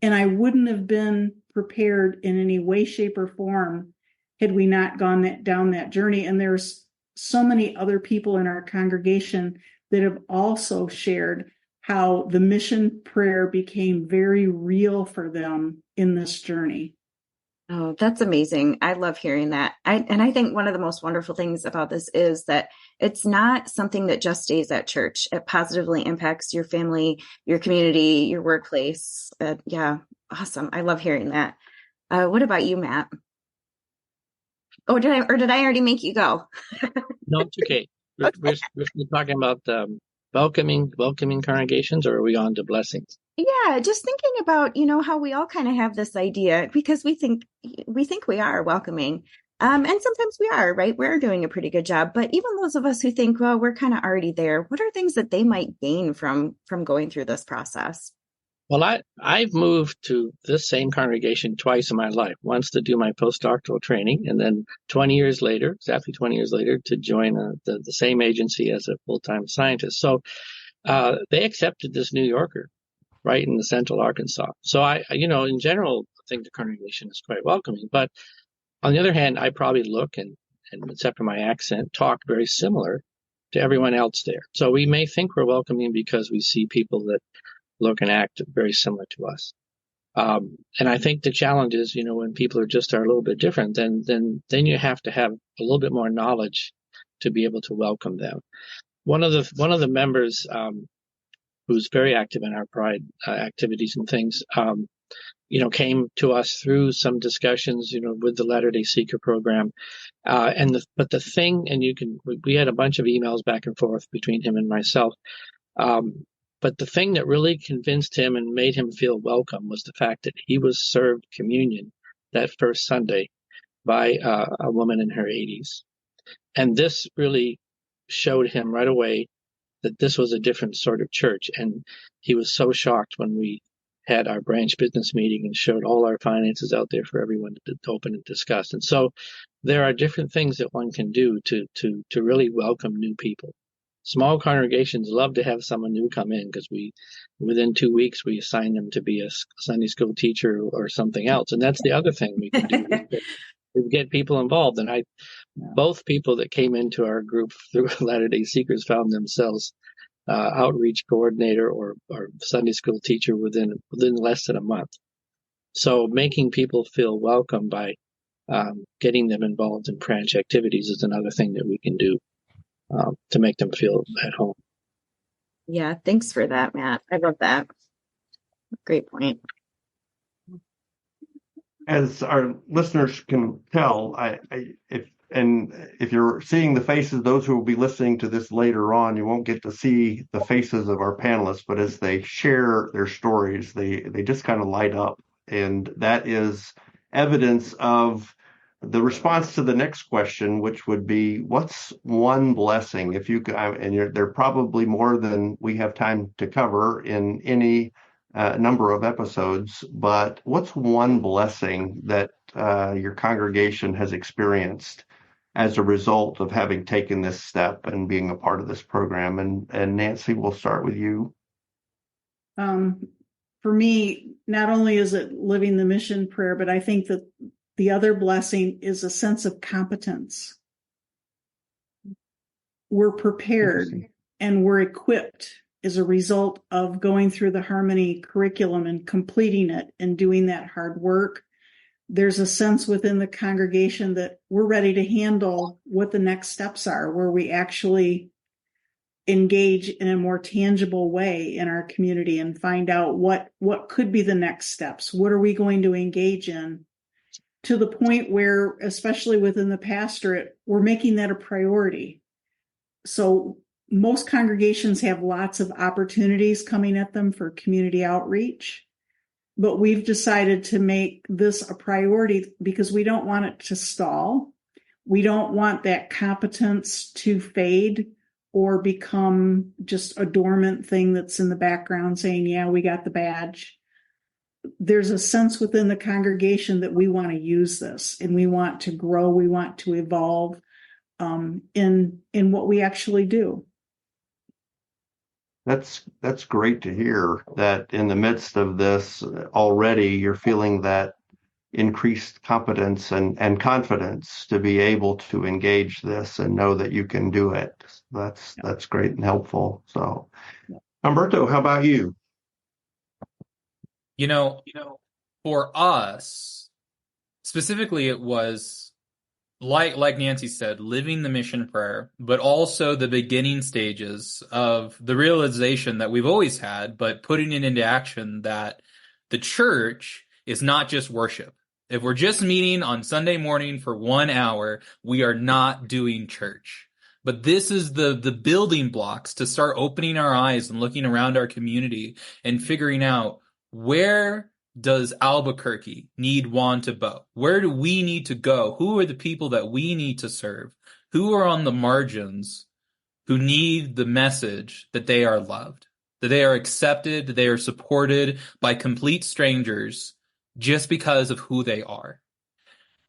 And I wouldn't have been prepared in any way, shape, or form had we not gone down that journey. And there's so many other people in our congregation that have also shared how the mission prayer became very real for them in this journey. Oh, that's amazing. I love hearing that. I think one of the most wonderful things about this is that it's not something that just stays at church. It positively impacts your family, your community, your workplace. Yeah, awesome. I love hearing that. What about you, Matt? Oh, did I already make you go? No, it's okay. We're talking about welcoming congregations, or are we on to blessings? Yeah, just thinking about, how we all kind of have this idea because we think we are welcoming. And sometimes we are, right? We're doing a pretty good job. But even those of us who think, well, we're kind of already there, what are things that they might gain from going through this process? Well, I've moved to this same congregation twice in my life, once to do my postdoctoral training, and then exactly 20 years later, to join the same agency as a full-time scientist. So they accepted this New Yorker right in the central Arkansas. So in general, I think the congregation is quite welcoming. But on the other hand, I probably look and except for my accent, talk very similar to everyone else there. So we may think we're welcoming because we see people that look and act very similar to us. And I think the challenge is, when people are a little bit different, then you have to have a little bit more knowledge to be able to welcome them. One of the members, who's very active in our Pride activities and things, came to us through some discussions, with the Latter-day Seeker program. But the thing, and we had a bunch of emails back and forth between him and myself. But the thing that really convinced him and made him feel welcome was the fact that he was served communion that first Sunday by a woman in her 80s. And this really showed him right away that this was a different sort of church. And he was so shocked when we had our branch business meeting and showed all our finances out there for everyone to open and discuss. And so there are different things that one can do to really welcome new people. Small congregations love to have someone new come in because within 2 weeks, we assign them to be a Sunday school teacher or something else. And that's the other thing we can do. We get people involved. And both people that came into our group through Latter-day Seekers found themselves outreach coordinator or Sunday school teacher within less than a month. So making people feel welcome by getting them involved in branch activities is another thing that we can do to make them feel at home. Yeah, thanks for that, Matt. I love that. Great point. As our listeners can tell, if you're seeing the faces, those who will be listening to this later on, you won't get to see the faces of our panelists, but as they share their stories, they just kind of light up. And that is evidence of the response to the next question, which would be, what's one blessing? If you and there are probably more than we have time to cover in any number of episodes, but what's one blessing that your congregation has experienced as a result of having taken this step and being a part of this program? And Nancy, we'll start with you. For me, not only is it living the mission prayer, but I think that the other blessing is a sense of competence. We're prepared and we're equipped as a result of going through the Harmony curriculum and completing it and doing that hard work. There's a sense within the congregation that we're ready to handle what the next steps are, where we actually engage in a more tangible way in our community and find out what could be the next steps. What are we going to engage in? To the point where, especially within the pastorate, we're making that a priority. So most congregations have lots of opportunities coming at them for community outreach, but we've decided to make this a priority because we don't want it to stall. We don't want that competence to fade or become just a dormant thing that's in the background saying, yeah, we got the badge. There's a sense within the congregation that we want to use this and we want to grow, we want to evolve in what we actually do. That's great to hear that in the midst of this already you're feeling that increased competence and confidence to be able to engage this and know that you can do it. That's great and helpful. So, Humberto, how about you? For us, specifically, it was like Nancy said, living the mission prayer, but also the beginning stages of the realization that we've always had, but putting it into action that the church is not just worship. If we're just meeting on Sunday morning for 1 hour, we are not doing church. But this is the building blocks to start opening our eyes and looking around our community and figuring out, where does Albuquerque need Juan to Bow? Where do we need to go? Who are the people that we need to serve? Who are on the margins who need the message that they are loved, that they are accepted, that they are supported by complete strangers just because of who they are?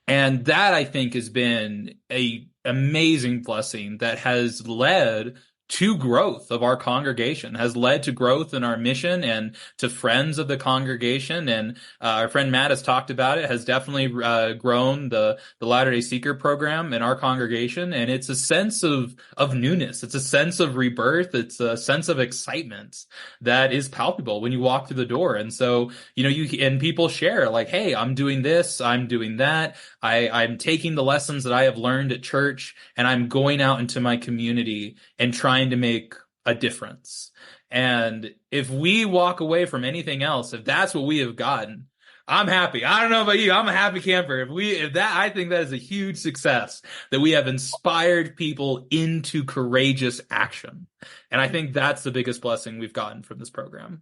And that, I think, has been an amazing blessing that has led to growth of our congregation, has led to growth in our mission and to friends of the congregation. And our friend Matt has talked about it, has definitely grown the Latter-day Seeker program in our congregation. And it's a sense of newness. It's a sense of rebirth. It's a sense of excitement that is palpable when you walk through the door. And so, and people share like, hey, I'm doing this, I'm doing that. I'm taking the lessons that I have learned at church and I'm going out into my community and trying to make a difference. And if we walk away from anything else, if that's what we have gotten, I'm happy. I don't know about you. I'm a happy camper. I think that is a huge success, that we have inspired people into courageous action. And I think that's the biggest blessing we've gotten from this program.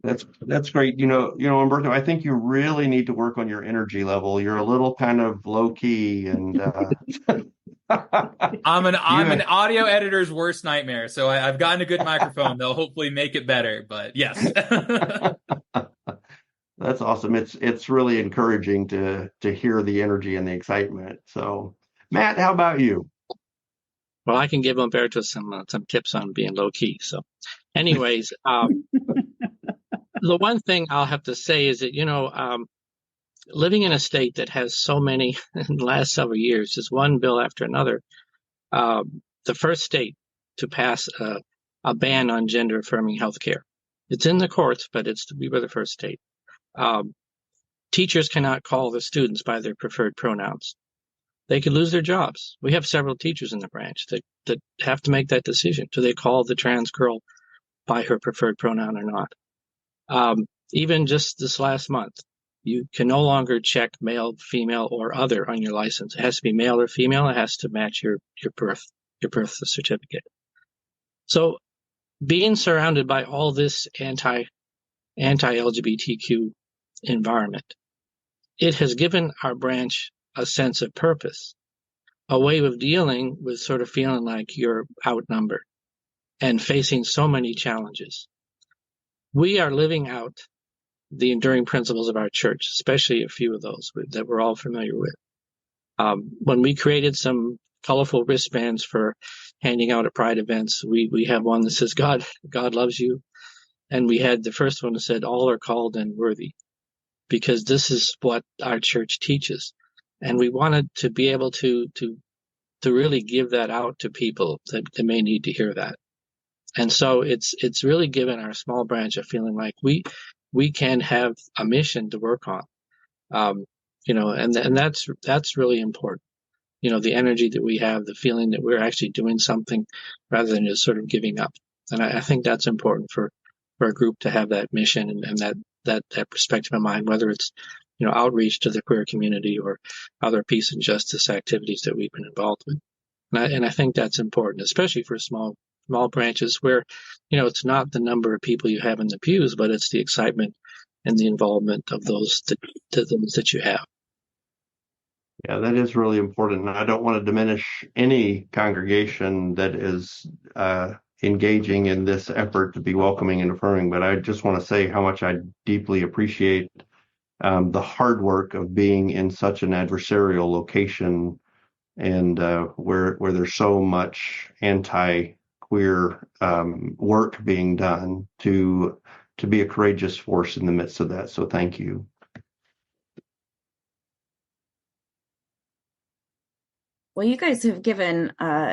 That's great. Humberto, I think you really need to work on your energy level. You're a little kind of low key, and I'm an audio editor's worst nightmare. So I've gotten a good microphone. They'll hopefully make it better. But yes, that's awesome. It's really encouraging to hear the energy and the excitement. So, Matt, how about you? Well, I can give Humberto some tips on being low key. So, anyways. The one thing I'll have to say is that, living in a state that has so many in the last several years, just one bill after another, the first state to pass a ban on gender affirming healthcare. It's in the courts, but we were the first state. Teachers cannot call the students by their preferred pronouns. They could lose their jobs. We have several teachers in the branch that have to make that decision. Do they call the trans girl by her preferred pronoun or not? Even just this last month, you can no longer check male, female, or other on your license. It has to be male or female. It has to match your birth certificate. So, being surrounded by all this anti-LGBTQ environment, it has given our branch a sense of purpose, a way of dealing with sort of feeling like you're outnumbered and facing so many challenges. We are living out the enduring principles of our church, especially a few of those that we're all familiar with. When we created some colorful wristbands for handing out at Pride events, we have one that says, God loves you. And we had the first one that said, all are called and worthy, because this is what our church teaches. And we wanted to be able to really give that out to people that may need to hear that. And so it's really given our small branch a feeling like we can have a mission to work on, and that's really important. The energy that we have, the feeling that we're actually doing something rather than just sort of giving up. And I think that's important for a group to have that mission and that perspective in mind, whether it's, outreach to the queer community or other peace and justice activities that we've been involved with. And I think that's important, especially for small branches where, it's not the number of people you have in the pews, but it's the excitement and the involvement of those that you have. Yeah, that is really important. And I don't want to diminish any congregation that is engaging in this effort to be welcoming and affirming, but I just want to say how much I deeply appreciate the hard work of being in such an adversarial location and where there's so much anti-queer work being done to be a courageous force in the midst of that. So thank you. Well, you guys have given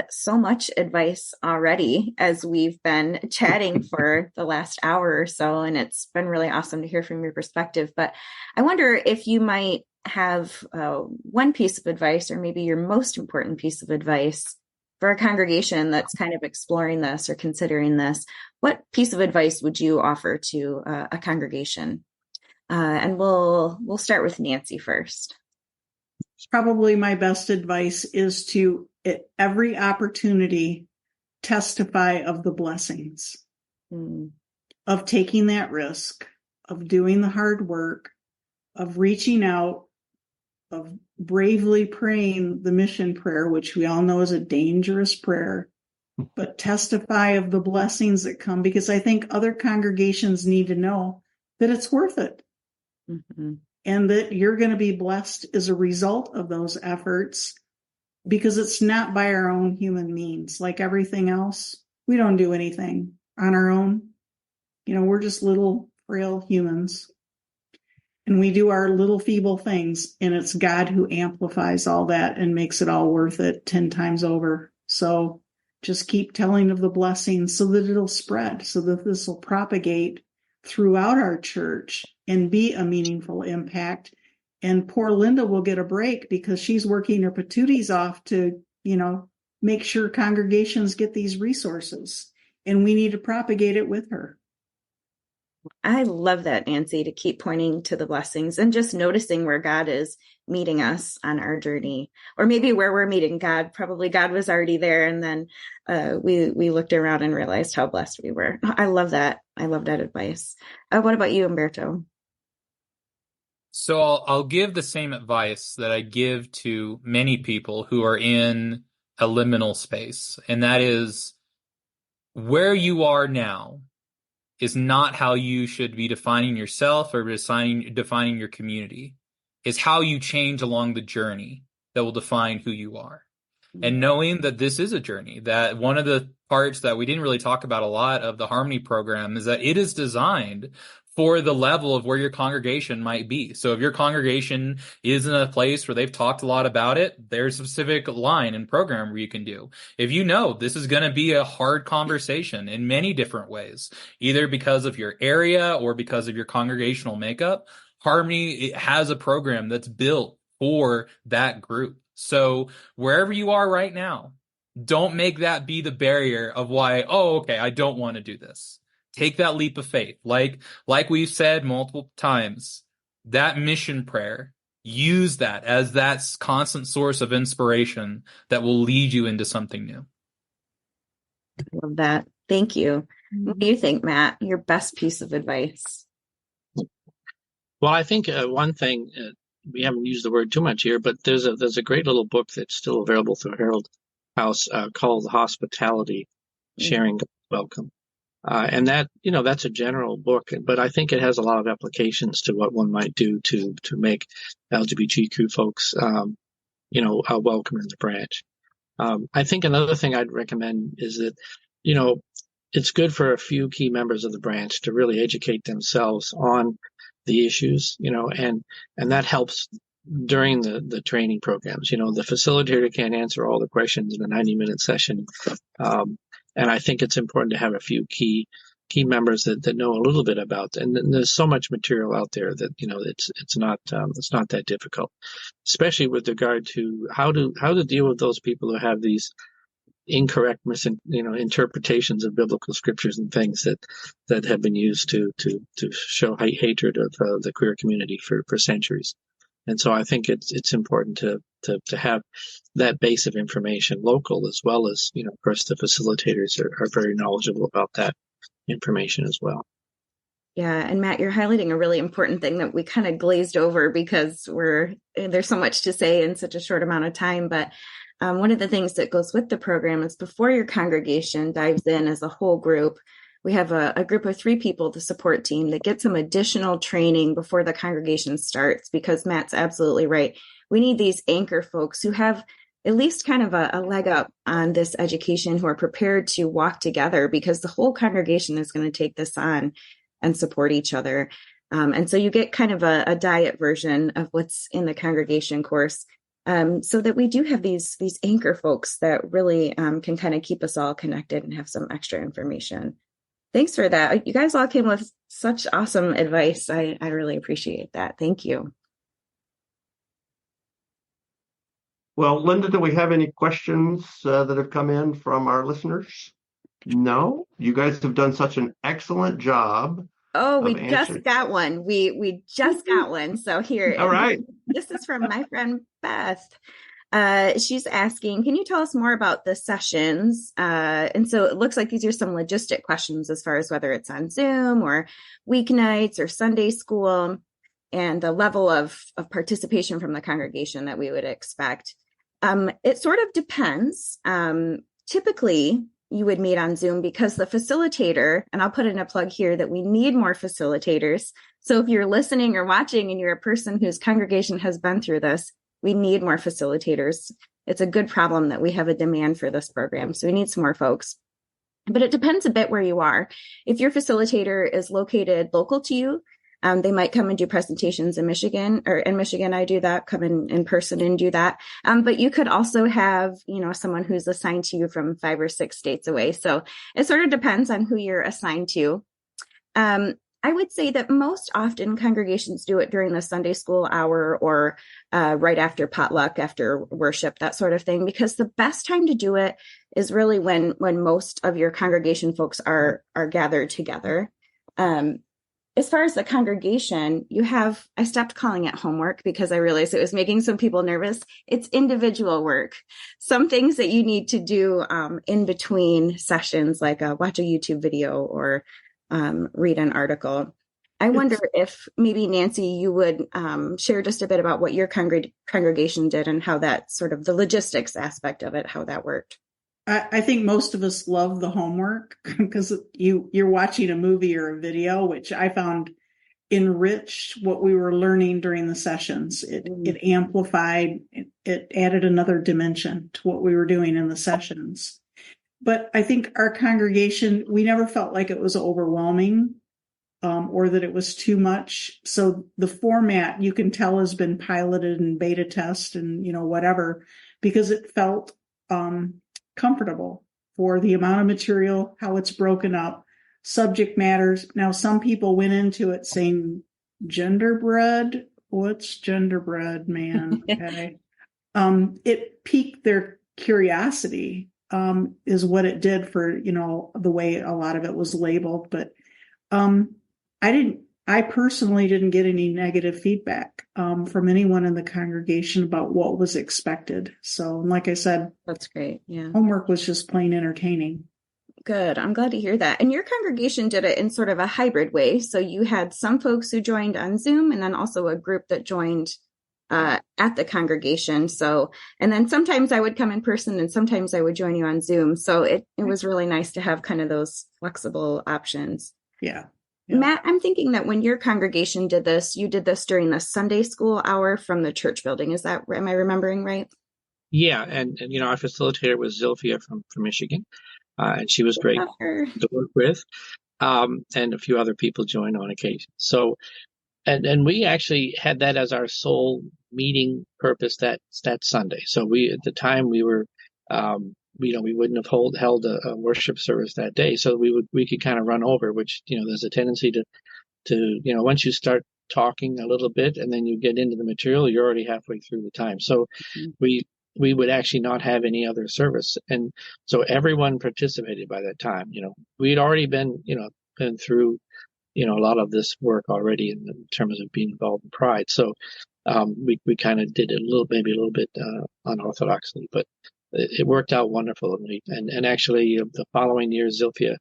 so much advice already as we've been chatting for the last hour or so, and it's been really awesome to hear from your perspective. But I wonder if you might have one piece of advice, or maybe your most important piece of advice for a congregation that's kind of exploring this or considering this. What piece of advice would you offer to a congregation? And we'll start with Nancy first. Probably my best advice is to, at every opportunity, testify of the blessings of taking that risk, of doing the hard work, of reaching out, of bravely praying the mission prayer, which we all know is a dangerous prayer, but testify of the blessings that come, because I think other congregations need to know that it's worth it. Mm-hmm. And that you're going to be blessed as a result of those efforts. because it's not by our own human means. Like everything else, we don't do anything on our own. We're just little frail humans, and we do our little feeble things, and it's God who amplifies all that and makes it all worth it 10 times over. So just keep telling of the blessings so that it'll spread, so that this will propagate throughout our church and be a meaningful impact. And poor Linda will get a break because she's working her patooties off to, make sure congregations get these resources. And we need to propagate it with her. I love that, Nancy, to keep pointing to the blessings and just noticing where God is meeting us on our journey, or maybe where we're meeting God. Probably God was already there, and then we looked around and realized how blessed we were. I love that. I love that advice. What about you, Humberto? So I'll give the same advice that I give to many people who are in a liminal space, and that is where you are now is not how you should be defining yourself or defining your community. Is how you change along the journey that will define who you are. And knowing that this is a journey, that one of the parts that we didn't really talk about a lot of the Harmony program is that it is designed for the level of where your congregation might be. So if your congregation is in a place where they've talked a lot about it, there's a specific line and program where you can do. If this is going to be a hard conversation in many different ways, either because of your area or because of your congregational makeup, Harmony has a program that's built for that group. So wherever you are right now, don't make that be the barrier of why, I don't want to do this. Take that leap of faith. Like we've said multiple times, that mission prayer, use that as that constant source of inspiration that will lead you into something new. I love that. Thank you. What do you think, Matt? Your best piece of advice? Well, I think one thing, we haven't used the word too much here, but there's a great little book that's still available through Herald House called Hospitality, Sharing Welcome. And that's a general book, but I think it has a lot of applications to what one might do to make LGBTQ folks, welcome in the branch. I think another thing I'd recommend is that, it's good for a few key members of the branch to really educate themselves on the issues, and that helps during the training programs. The facilitator can't answer all the questions in a 90-minute session. And I think it's important to have a few key members that know a little bit about, and there's so much material out there that, it's not that difficult, especially with regard to how to deal with those people who have these incorrect interpretations of biblical scriptures and things that have been used to show hatred of the queer community for centuries. And so I think it's important to have that base of information local, as well as, of course, the facilitators are very knowledgeable about that information as well. Yeah. And Matt, you're highlighting a really important thing that we kind of glazed over because there's so much to say in such a short amount of time. But one of the things that goes with the program is before your congregation dives in as a whole group, we have a group of 3 people, the support team, that get some additional training before the congregation starts, because Matt's absolutely right. We need these anchor folks who have at least kind of a leg up on this education, who are prepared to walk together, because the whole congregation is going to take this on and support each other. And so you get kind of a diet version of what's in the congregation course, so that we do have these anchor folks that really can kind of keep us all connected and have some extra information. Thanks for that. You guys all came with such awesome advice. I really appreciate that. Thank you. Well, Linda, do we have any questions that have come in from our listeners? No? You guys have done such an excellent job. Oh, we just got one. We just got one. So here. All right. This is from my friend Beth. She's asking, can you tell us more about the sessions? And so it looks like these are some logistic questions as far as whether it's on Zoom or weeknights or Sunday school, and the level of participation from the congregation that we would expect. It sort of depends. Typically, you would meet on Zoom because the facilitator, and I'll put in a plug here that we need more facilitators. So if you're listening or watching and you're a person whose congregation has been through this, we need more facilitators. it's a good problem that we have a demand for this program. So we need some more folks. But it depends a bit where you are. If your facilitator is located local to you, they might come and do presentations in Michigan, or in Michigan, I do that, come in person and do that. But you could also have, someone who's assigned to you from 5 or 6 states away. So it sort of depends on who you're assigned to. I would say that most often congregations do it during the Sunday school hour or right after potluck, after worship, that sort of thing, because the best time to do it is really when most of your congregation folks are gathered together. As far as the congregation, I stopped calling it homework because I realized it was making some people nervous. It's individual work. Some things that you need to do in between sessions, like watch a YouTube video or read an article. I wonder if maybe, Nancy, you would share just a bit about what your congregation did and how that sort of the logistics aspect of it, how that worked. I think most of us love the homework because you're watching a movie or a video, which I found enriched what we were learning during the sessions. It amplified, it added another dimension to what we were doing in the sessions. But I think our congregation, we never felt like it was overwhelming or that it was too much. So the format, you can tell, has been piloted and beta test and, whatever, because it felt comfortable for the amount of material, how it's broken up, subject matters. Now, some people went into it saying, genderbread? What's genderbread, man? Okay. It piqued their curiosity. Is what it did for, the way a lot of it was labeled. But I personally didn't get any negative feedback from anyone in the congregation about what was expected. So, like I said, that's great. Yeah. Homework was just plain entertaining. Good. I'm glad to hear that. And your congregation did it in sort of a hybrid way. So you had some folks who joined on Zoom and then also a group that joined at the congregation. So, and then sometimes I would come in person and sometimes I would join you on Zoom. So it was really nice to have kind of those flexible options. Yeah. Matt, I'm thinking that when your congregation did this, you did this during the Sunday school hour from the church building. Am I remembering right? Yeah. And our facilitator was Zilphia from Michigan. And she was great to work with. And a few other people joined on occasion. So, and we actually had that as our sole meeting purpose that Sunday. So at the time we were, we wouldn't have held a worship service that day. So we could kind of run over, which, there's a tendency to once you start talking a little bit and then you get into the material, you're already halfway through the time. So we would actually not have any other service. And so everyone participated by that time. We'd already been through, a lot of this work already in terms of being involved in Pride. So we kind of did it maybe a little bit unorthodoxly, but it worked out wonderful. And actually the following year, Zilphia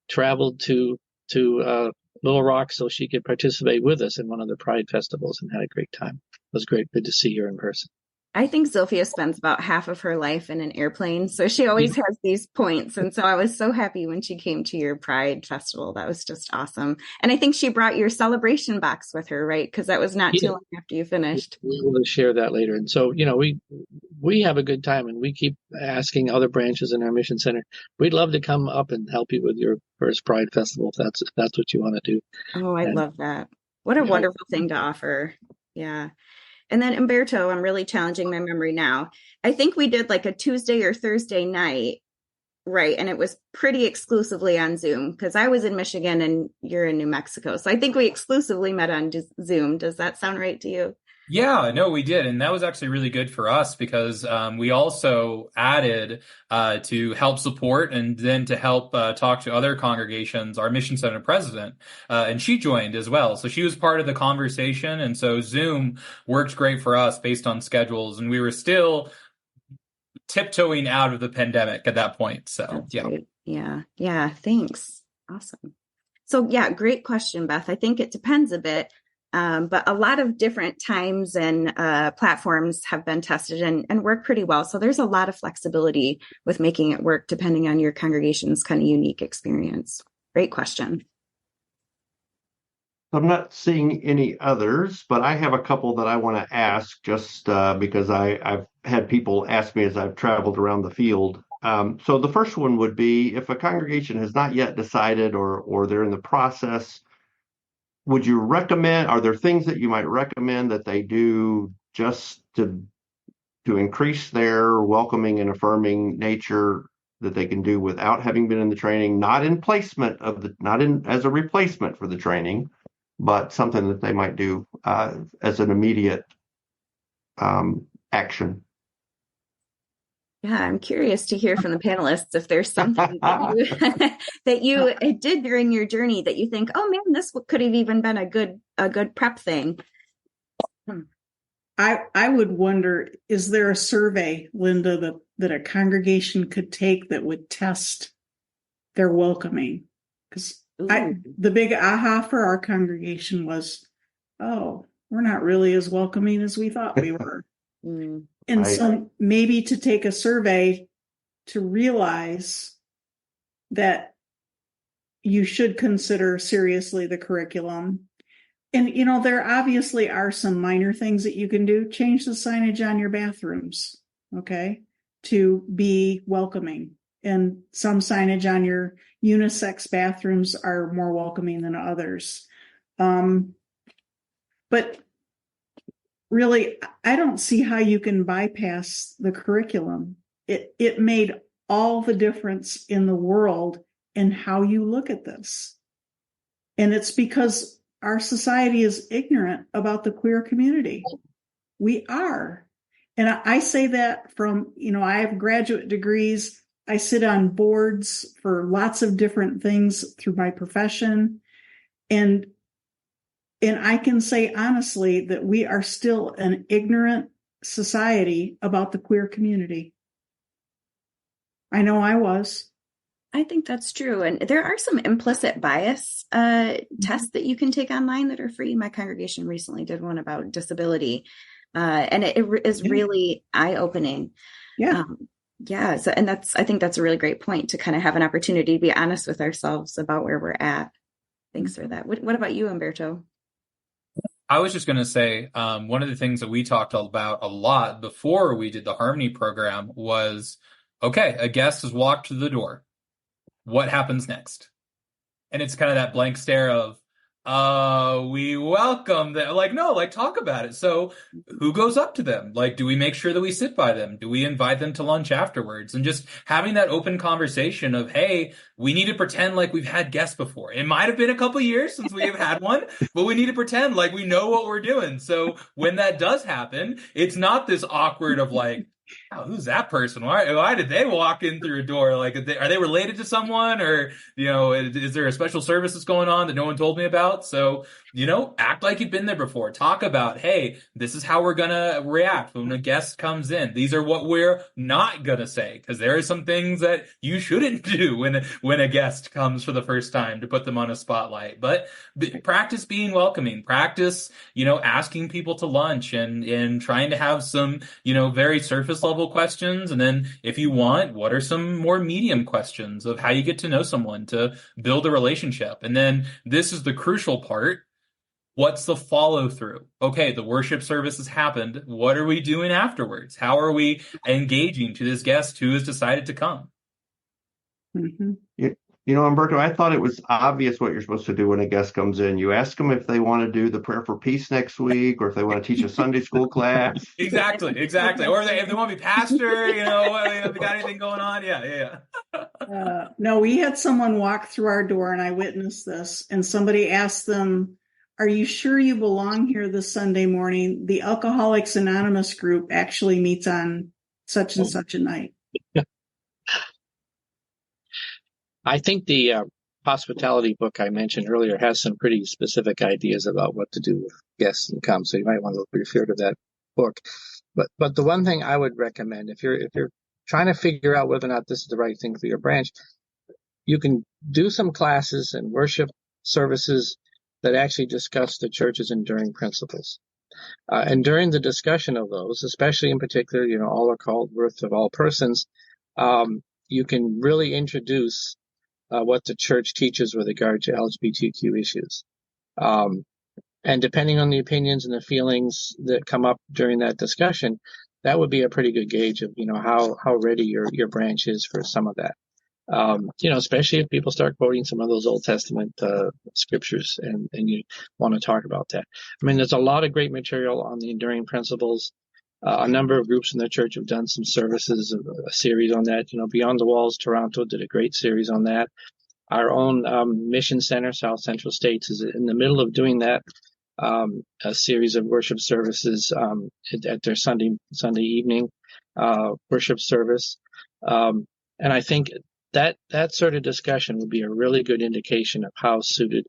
traveled to Little Rock so she could participate with us in one of the Pride festivals and had a great time. It was great. Good to see her in person. I think Zilphia spends about half of her life in an airplane. So she always has these points. And so I was so happy when she came to your Pride Festival. That was just awesome. And I think she brought your celebration box with her, right? Because that was not too long after you finished. We will share that later. And so, we have a good time and we keep asking other branches in our mission center. We'd love to come up and help you with your first Pride Festival if that's what you want to do. Oh, I love that. What a wonderful thing to offer. Yeah. And then Humberto, I'm really challenging my memory now. I think we did like a Tuesday or Thursday night, right? And it was pretty exclusively on Zoom because I was in Michigan and you're in New Mexico. So I think we exclusively met on Zoom. Does that sound right to you? Yeah, no, we did. And that was actually really good for us because we also added to help support and then to help talk to other congregations, our mission center president, and she joined as well. So she was part of the conversation. And so Zoom worked great for us based on schedules. And we were still tiptoeing out of the pandemic at that point. So, that's great. Yeah. Thanks. Awesome. So, yeah, great question, Beth. I think it depends a bit. But a lot of different times and platforms have been tested and work pretty well. So there's a lot of flexibility with making it work depending on your congregation's kind of unique experience. Great question. I'm not seeing any others, but I have a couple that I want to ask just because I've had people ask me as I've traveled around the field. So the first one would be, if a congregation has not yet decided or they're in the process, would you recommend, are there things that you might recommend that they do just to increase their welcoming and affirming nature that they can do without having been in the training, not in placement of the, not in as a replacement for the training, but something that they might do as an immediate action? Yeah, I'm curious to hear from the panelists if there's something that you did during your journey that you think, oh man, this could have even been a good prep thing. I would wonder, is there a survey, Linda, that a congregation could take that would test their welcoming? Because the big aha for our congregation was, oh, we're not really as welcoming as we thought we were. And so maybe to take a survey to realize that you should consider seriously the curriculum. And, you know, there obviously are some minor things that you can do. Change the signage on your bathrooms, okay, to be welcoming. And some signage on your unisex bathrooms are more welcoming than others. But really, I don't see how you can bypass the curriculum. It made all the difference in the world in how you look at this. And it's because our society is ignorant about the queer community. We are. And I say that from, you know, I have graduate degrees. I sit on boards for lots of different things through my profession. And I can say honestly that we are still an ignorant society about the queer community. I know I was. I think that's true. And there are some implicit bias tests that you can take online that are free. My congregation recently did one about disability. And it is really eye-opening. Yeah. So, and I think that's a really great point, to kind of have an opportunity to be honest with ourselves about where we're at. Thanks for that. What about you, Humberto? I was just going to say, one of the things that we talked about a lot before we did the Harmony program was, okay, a guest has walked through the door. What happens next? And it's kind of that blank stare of, we welcome them. Like, no, like, talk about it. So who goes up to them? Like, do we make sure that we sit by them? Do we invite them to lunch afterwards? And just having that open conversation of, hey, we need to pretend like we've had guests before. It might have been a couple years since we have had one, but we need to pretend like we know what we're doing. So when that does happen, it's not this awkward of like, oh, who's that person? Why did they walk in through a door? Like, are they related to someone, or, you know, is there a special service that's going on that no one told me about? So, you know, act like you've been there before. Talk about, hey, this is how we're going to react when a guest comes in. These are what we're not going to say, because there are some things that you shouldn't do when a guest comes for the first time, to put them on a spotlight. But practice being welcoming. Practice, you know, asking people to lunch and trying to have some, you know, very surface level questions. And then if you want, what are some more medium questions of how you get to know someone to build a relationship? And then this is the crucial part. What's the follow through? Okay, the worship service has happened. What are we doing afterwards? How are we engaging to this guest who has decided to come? Mm-hmm. You know, Humberto, I thought it was obvious what you're supposed to do when a guest comes in. You ask them if they want to do the prayer for peace next week, or if they want to teach a Sunday school class. Exactly. Or if they want to be pastor, you know, if they got anything going on. Yeah. No, we had someone walk through our door, and I witnessed this, and somebody asked them, are you sure you belong here this Sunday morning? The Alcoholics Anonymous group actually meets on such and such a night. I think the hospitality book I mentioned earlier has some pretty specific ideas about what to do with guests and come, so you might want to refer to that book. But the one thing I would recommend, if you're trying to figure out whether or not this is the right thing for your branch, you can do some classes and worship services that actually discuss the church's enduring principles. And during the discussion of those, especially in particular, you know, all are called, worth of all persons, you can really introduce what the church teaches with regard to LGBTQ issues. And depending on the opinions and the feelings that come up during that discussion, that would be a pretty good gauge of, how ready your branch is for some of that. Especially if people start quoting some of those Old Testament scriptures and you want to talk about that. I mean, there's a lot of great material on the enduring principles. A number of groups in the church have done some services, a series on that. Beyond the Walls, Toronto did a great series on that. Our own mission center, South Central States, is in the middle of doing that, a series of worship services at their Sunday evening worship service. And I think that sort of discussion would be a really good indication of how suited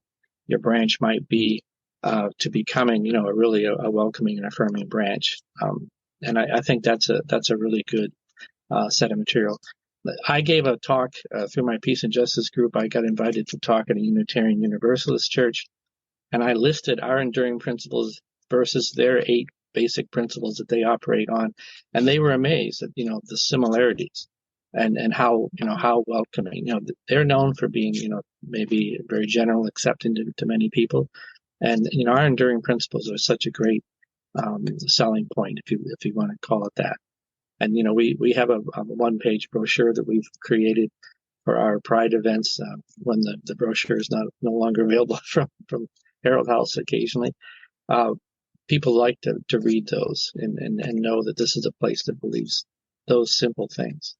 your branch might be to becoming, a welcoming and affirming branch. And I think that's a really good set of material. I gave a talk through my Peace and Justice group. I got invited to talk at a Unitarian Universalist church, and I listed our enduring principles versus their 8 basic principles that they operate on, and they were amazed at the similarities and how how welcoming. They're known for being maybe very general, accepting to many people, and our enduring principles are such a great selling point, if you want to call it that. And we have a 1-page brochure that we've created for our Pride events when the brochure is no longer available from Herald House occasionally. People like to read those and know that this is a place that believes those simple things.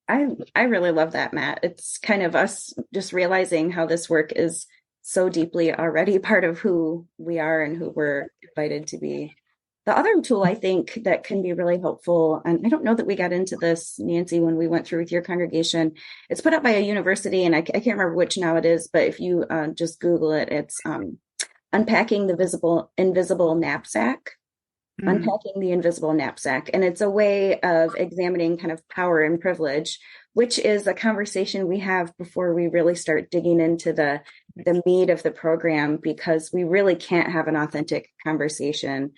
I really love that, Matt. It's kind of us just realizing how this work is so deeply already part of who we are and who we're invited to be. The other tool I think that can be really helpful, and I don't know that we got into this, Nancy, when we went through with your congregation, it's put up by a university, and I can't remember which now it is, but if you just Google it, it's Unpacking the Invisible Knapsack. Mm-hmm. Unpacking the Invisible Knapsack. And it's a way of examining kind of power and privilege, which is a conversation we have before we really start digging into the meat of the program, because we really can't have an authentic conversation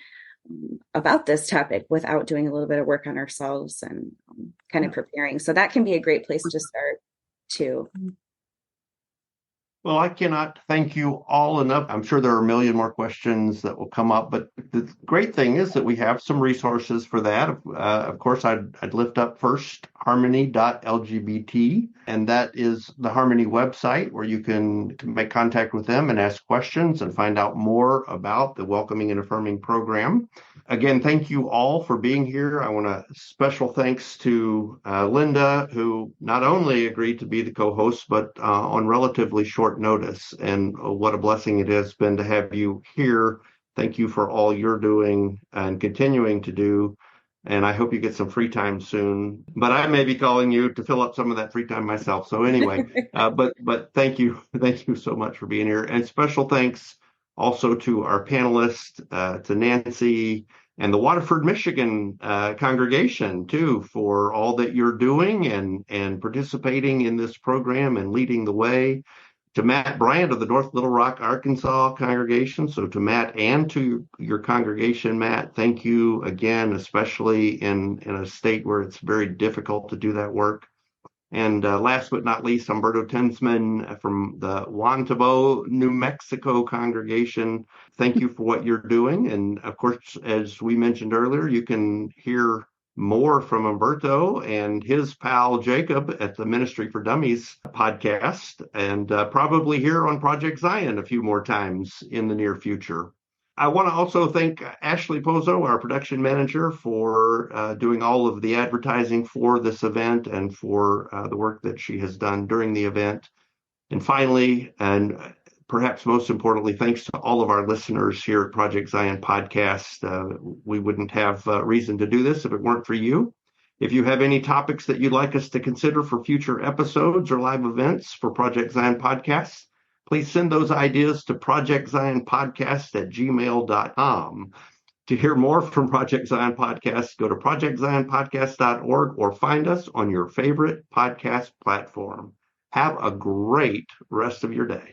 about this topic without doing a little bit of work on ourselves and kind of preparing. So that can be a great place to start too. Well, I cannot thank you all enough. I'm sure there are a million more questions that will come up, but the great thing is that we have some resources for that. Of course, I'd lift up first harmony.lgbt, and that is the Harmony website where you can make contact with them and ask questions and find out more about the Welcoming and Affirming program. Again, thank you all for being here. I want to special thanks to Linda, who not only agreed to be the co-host, but on relatively short notice. And what a blessing it has been to have you here. Thank you for all you're doing and continuing to do. And I hope you get some free time soon. But I may be calling you to fill up some of that free time myself. So anyway, but thank you. Thank you so much for being here. And special thanks also to our panelists, to Nancy and the Waterford, Michigan congregation, too, for all that you're doing and participating in this program and leading the way. To Matt Bryant of the North Little Rock, Arkansas congregation. So to Matt and to your congregation, Matt, thank you again, especially in a state where it's very difficult to do that work. And last but not least, Humberto Tinsman from the Wantabo, New Mexico congregation. Thank you for what you're doing. And of course, as we mentioned earlier, you can hear more from Humberto and his pal Jacob at the Ministry for Dummies podcast, and probably here on Project Zion a few more times in the near future. I want to also thank Ashley Pozo, our production manager, for doing all of the advertising for this event and for the work that she has done during the event. And finally, and perhaps most importantly, thanks to all of our listeners here at Project Zion Podcast. We wouldn't have reason to do this if it weren't for you. If you have any topics that you'd like us to consider for future episodes or live events for Project Zion Podcasts, please send those ideas to projectzionpodcast@gmail.com. To hear more from Project Zion Podcast, go to projectzionpodcast.org or find us on your favorite podcast platform. Have a great rest of your day.